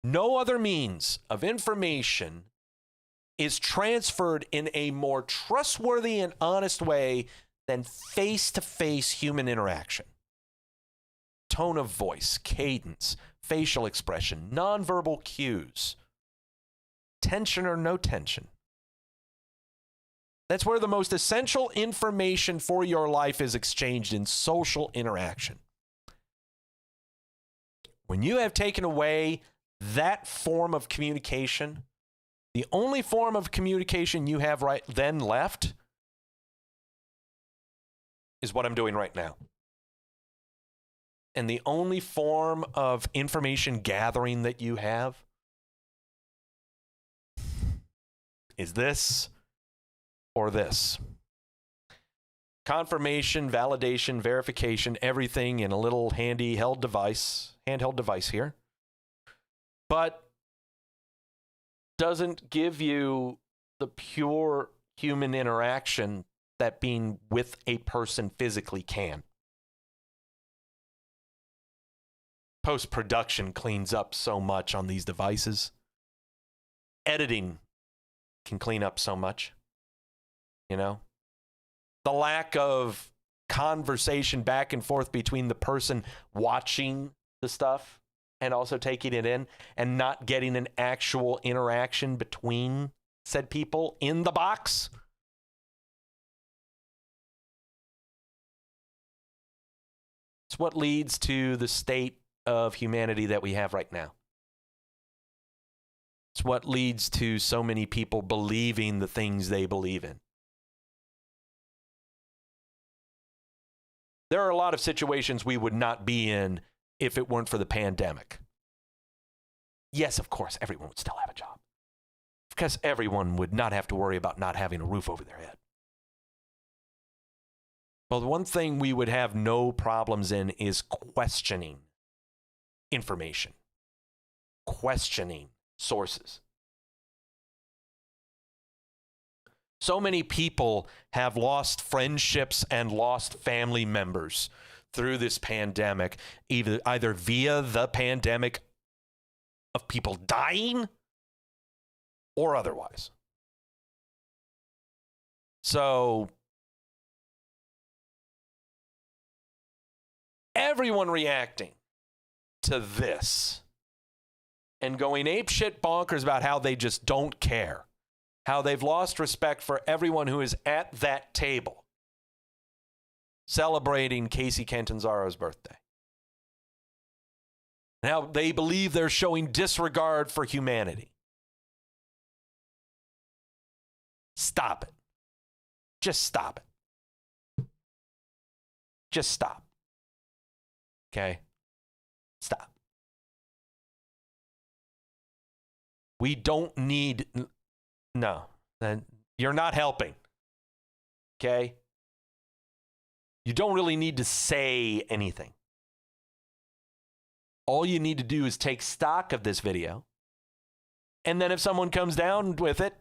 No other means of information is transferred in a more trustworthy and honest way than face-to-face human interaction. Tone of voice, cadence, facial expression, nonverbal cues, tension or no tension. That's where the most essential information for your life is exchanged, in social interaction. When you have taken away that form of communication, the only form of communication you have right then left is what I'm doing right now. And the only form of information gathering that you have is this or this. Confirmation, validation, verification, everything in a little handheld device here. But doesn't give you the pure human interaction that being with a person physically can. Post-production cleans up so much on these devices. Editing can clean up so much. The lack of conversation back and forth between the person watching the stuff and also taking it in and not getting an actual interaction between said people in the box. It's what leads to the state of humanity that we have right now. It's what leads to so many people believing the things they believe in. There are a lot of situations we would not be in if it weren't for the pandemic. Yes, of course, everyone would still have a job, because everyone would not have to worry about not having a roof over their head. Well, the one thing we would have no problems in is questioning information, questioning sources. So many people have lost friendships and lost family members through this pandemic, either via the pandemic of people dying or otherwise. So everyone reacting to this and going apeshit bonkers about how they just don't care, how they've lost respect for everyone who is at that table celebrating Casey Catanzaro's birthday. And how they believe they're showing disregard for humanity. Stop it. Just stop it. Just stop. Okay? Stop. We don't need... No. Then you're not helping. Okay? You don't really need to say anything. All you need to do is take stock of this video. And then if someone comes down with it,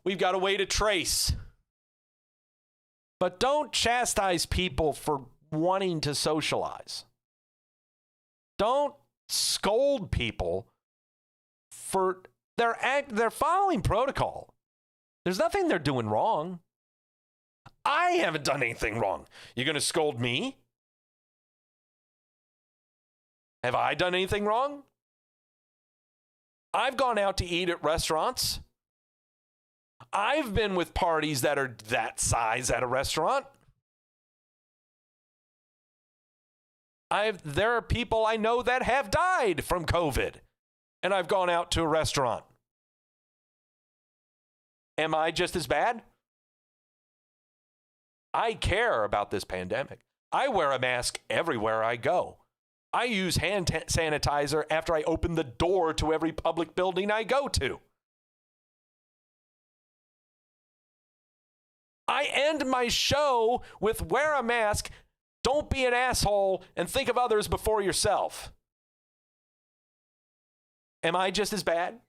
we've got a way to trace. But don't chastise people for wanting to socialize. Don't scold people for they're following protocol. There's nothing they're doing wrong. I haven't done anything wrong. You going to scold me? Have I done anything wrong? I've gone out to eat at restaurants. I've been with parties that are that size at a restaurant. There are people I know that have died from COVID, and I've gone out to a restaurant. Am I just as bad? I care about this pandemic. I wear a mask everywhere I go. I use hand sanitizer after I open the door to every public building I go to. I end my show with wear a mask, don't be an asshole, and think of others before yourself. Am I just as bad?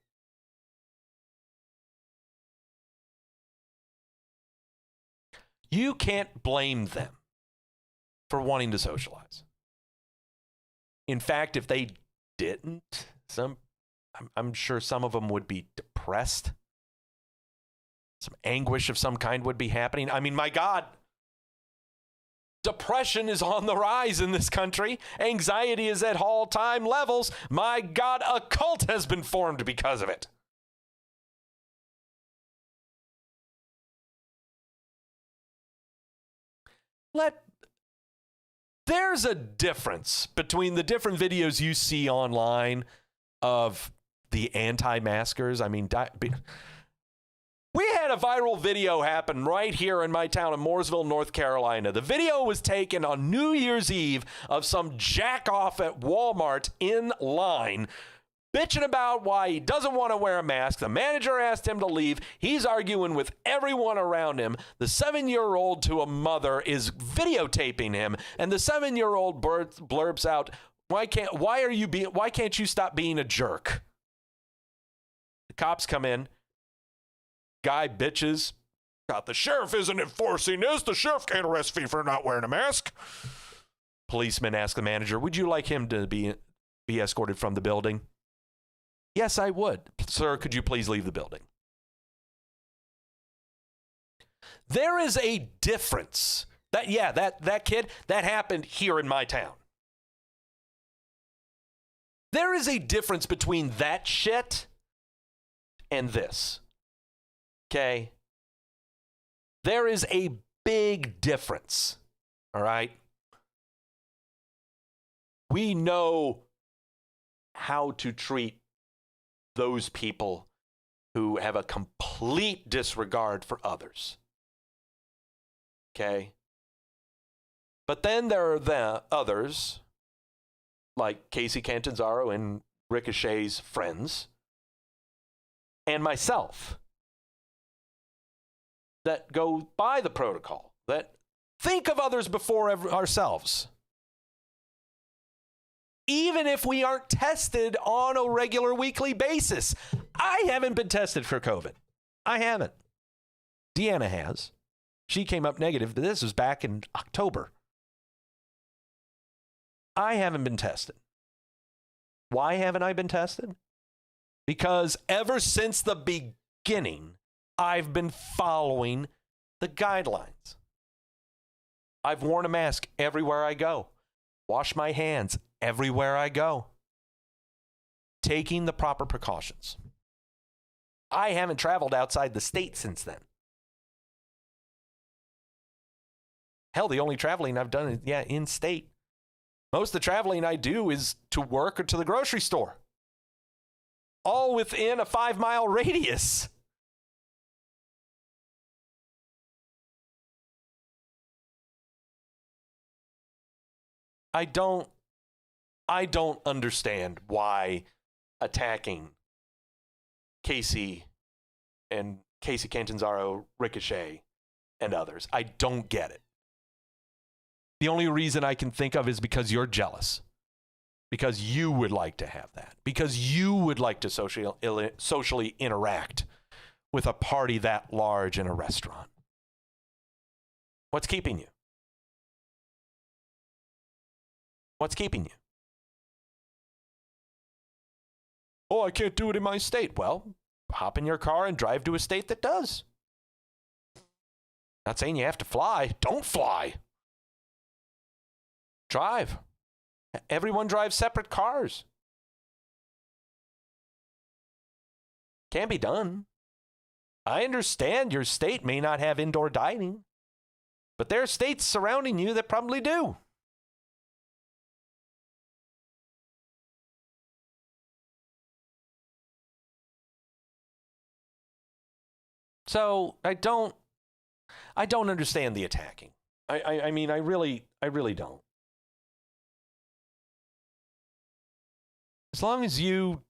You can't blame them for wanting to socialize. In fact, if they didn't, I'm sure some of them would be depressed. Some anguish of some kind would be happening. I mean, my God, depression is on the rise in this country. Anxiety is at all-time levels. My God, a cult has been formed because of it. There's a difference between the different videos you see online of the anti-maskers. I mean, we had a viral video happen right here in my town of Mooresville, North Carolina. The video was taken on New Year's Eve of some jack-off at Walmart in line, bitching about why he doesn't want to wear a mask. The manager asked him to leave. He's arguing with everyone around him. The 7-year-old to a mother is videotaping him, and the 7-year-old blurps out, why can't you stop being a jerk? The cops come in. Guy bitches. The sheriff isn't enforcing this. The sheriff can't arrest me for not wearing a mask. Policeman asked the manager, would you like him to be escorted from the building? Yes, I would. Sir, could you please leave the building? There is a difference. That kid, that happened here in my town. There is a difference between that shit and this. Okay? There is a big difference. All right? We know how to treat those people who have a complete disregard for others. Okay? But then there are the others, like Casey Catanzaro and Ricochet's friends, and myself, that go by the protocol, that think of others before ourselves. Even if we aren't tested on a regular weekly basis. I haven't been tested for COVID. I haven't. Deanna has. She came up negative, but this was back in October. I haven't been tested. Why haven't I been tested? Because ever since the beginning, I've been following the guidelines. I've worn a mask everywhere I go. Wash my hands everywhere I go. Taking the proper precautions. I haven't traveled outside the state since then. Hell, the only traveling I've done is, in state. Most of the traveling I do is to work or to the grocery store. All within a 5-mile radius. I don't understand why attacking Casey Catanzaro, Ricochet, and others. I don't get it. The only reason I can think of is because you're jealous. Because you would like to have that. Because you would like to socially interact with a party that large in a restaurant. What's keeping you? What's keeping you? Oh, I can't do it in my state. Well, hop in your car and drive to a state that does. Not saying you have to fly. Don't fly. Drive. Everyone drives separate cars. Can be done. I understand your state may not have indoor dining, but there are states surrounding you that probably do. So I don't understand the attacking. I mean, I really don't. As long as you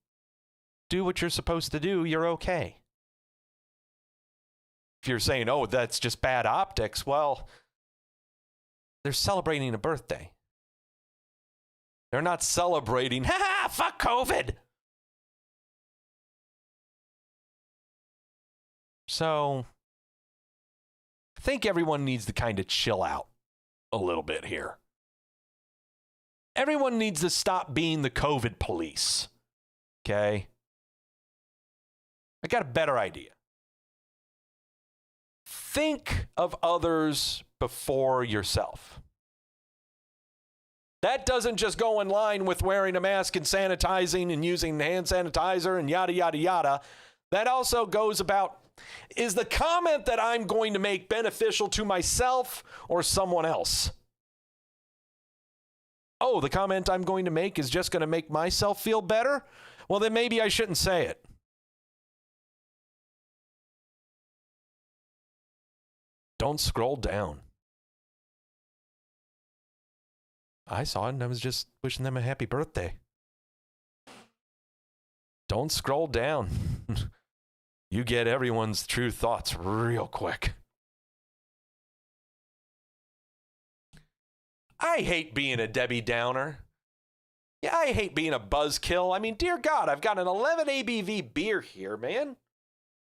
do what you're supposed to do, you're okay. If you're saying, oh, that's just bad optics, well, they're celebrating a birthday. They're not celebrating, ha, fuck COVID. So, I think everyone needs to kind of chill out a little bit here. Everyone needs to stop being the COVID police. Okay? I got a better idea. Think of others before yourself. That doesn't just go in line with wearing a mask and sanitizing and using hand sanitizer and yada, yada, yada. That also goes about, is the comment that I'm going to make beneficial to myself or someone else? Oh, the comment I'm going to make is just going to make myself feel better? Well, then maybe I shouldn't say it. Don't scroll down. I saw it and I was just wishing them a happy birthday. Don't scroll down. You get everyone's true thoughts real quick. I hate being a Debbie Downer. Yeah, I hate being a buzzkill. I mean, dear God, I've got an 11 ABV beer here, man.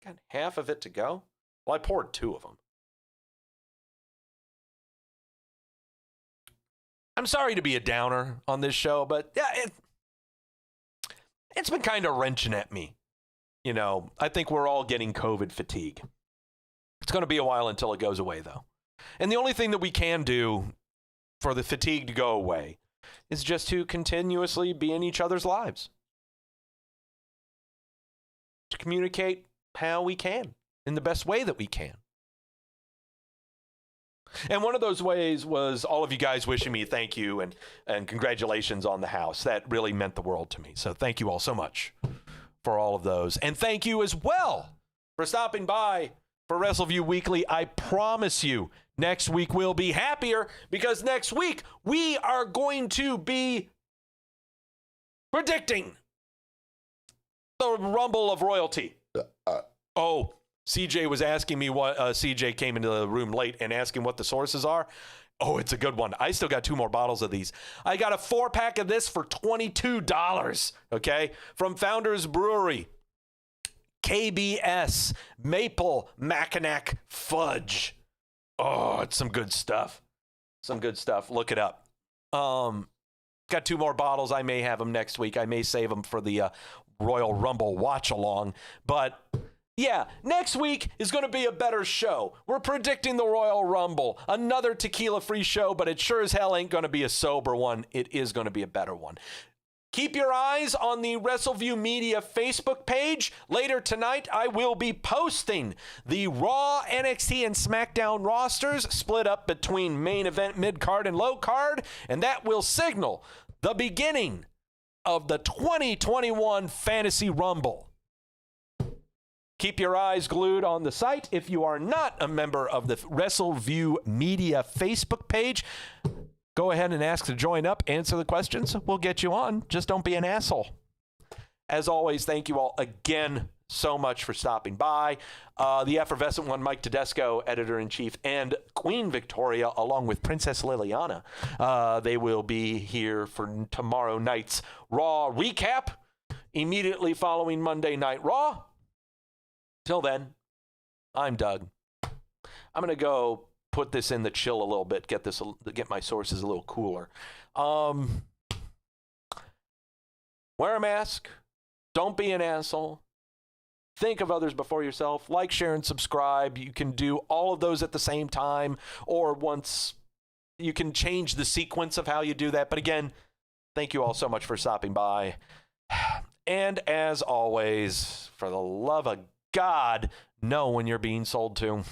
Got half of it to go. Well, I poured 2 of them. I'm sorry to be a downer on this show, but yeah, it's been kind of wrenching at me. You know, I think we're all getting COVID fatigue. It's going to be a while until it goes away, though. And the only thing that we can do for the fatigue to go away is just to continuously be in each other's lives. To communicate how we can, in the best way that we can. And one of those ways was all of you guys wishing me thank you and congratulations on the house. That really meant the world to me. So thank you all so much for all of those. And thank you as well for stopping by for Wrestleview Weekly. I promise you, next week we'll be happier because next week we are going to be predicting the Rumble of Royalty. CJ was asking me what, CJ came into the room late and asking what the sources are. Oh, it's a good one. I still got 2 more bottles of these. I got a 4-pack of this for $22, okay? From Founders Brewery. KBS Maple Mackinac Fudge. Oh, it's some good stuff. Some good stuff. Look it up. Got 2 more bottles. I may have them next week. I may save them for the Royal Rumble watch along. But yeah, next week is going to be a better show. We're predicting the Royal Rumble. Another tequila-free show, but it sure as hell ain't going to be a sober one. It is going to be a better one. Keep your eyes on the Wrestleview Media Facebook page. Later tonight, I will be posting the Raw, NXT, and SmackDown rosters split up between main event, mid-card, and low-card, and that will signal the beginning of the 2021 Fantasy Rumble. Keep your eyes glued on the site. If you are not a member of the Wrestleview Media Facebook page, go ahead and ask to join up, answer the questions. We'll get you on. Just don't be an asshole. As always, thank you all again so much for stopping by. The effervescent one, Mike Tedesco, editor-in-chief, and Queen Victoria, along with Princess Liliana. They will be here for tomorrow night's Raw recap, immediately following Monday Night Raw. Till then, I'm Doug. I'm going to go put this in the chill a little bit, get my sources a little cooler. Wear a mask. Don't be an asshole. Think of others before yourself. Like, share, and subscribe. You can do all of those at the same time, or once you can change the sequence of how you do that. But again, thank you all so much for stopping by. And as always, for the love of God, know when you're being sold to.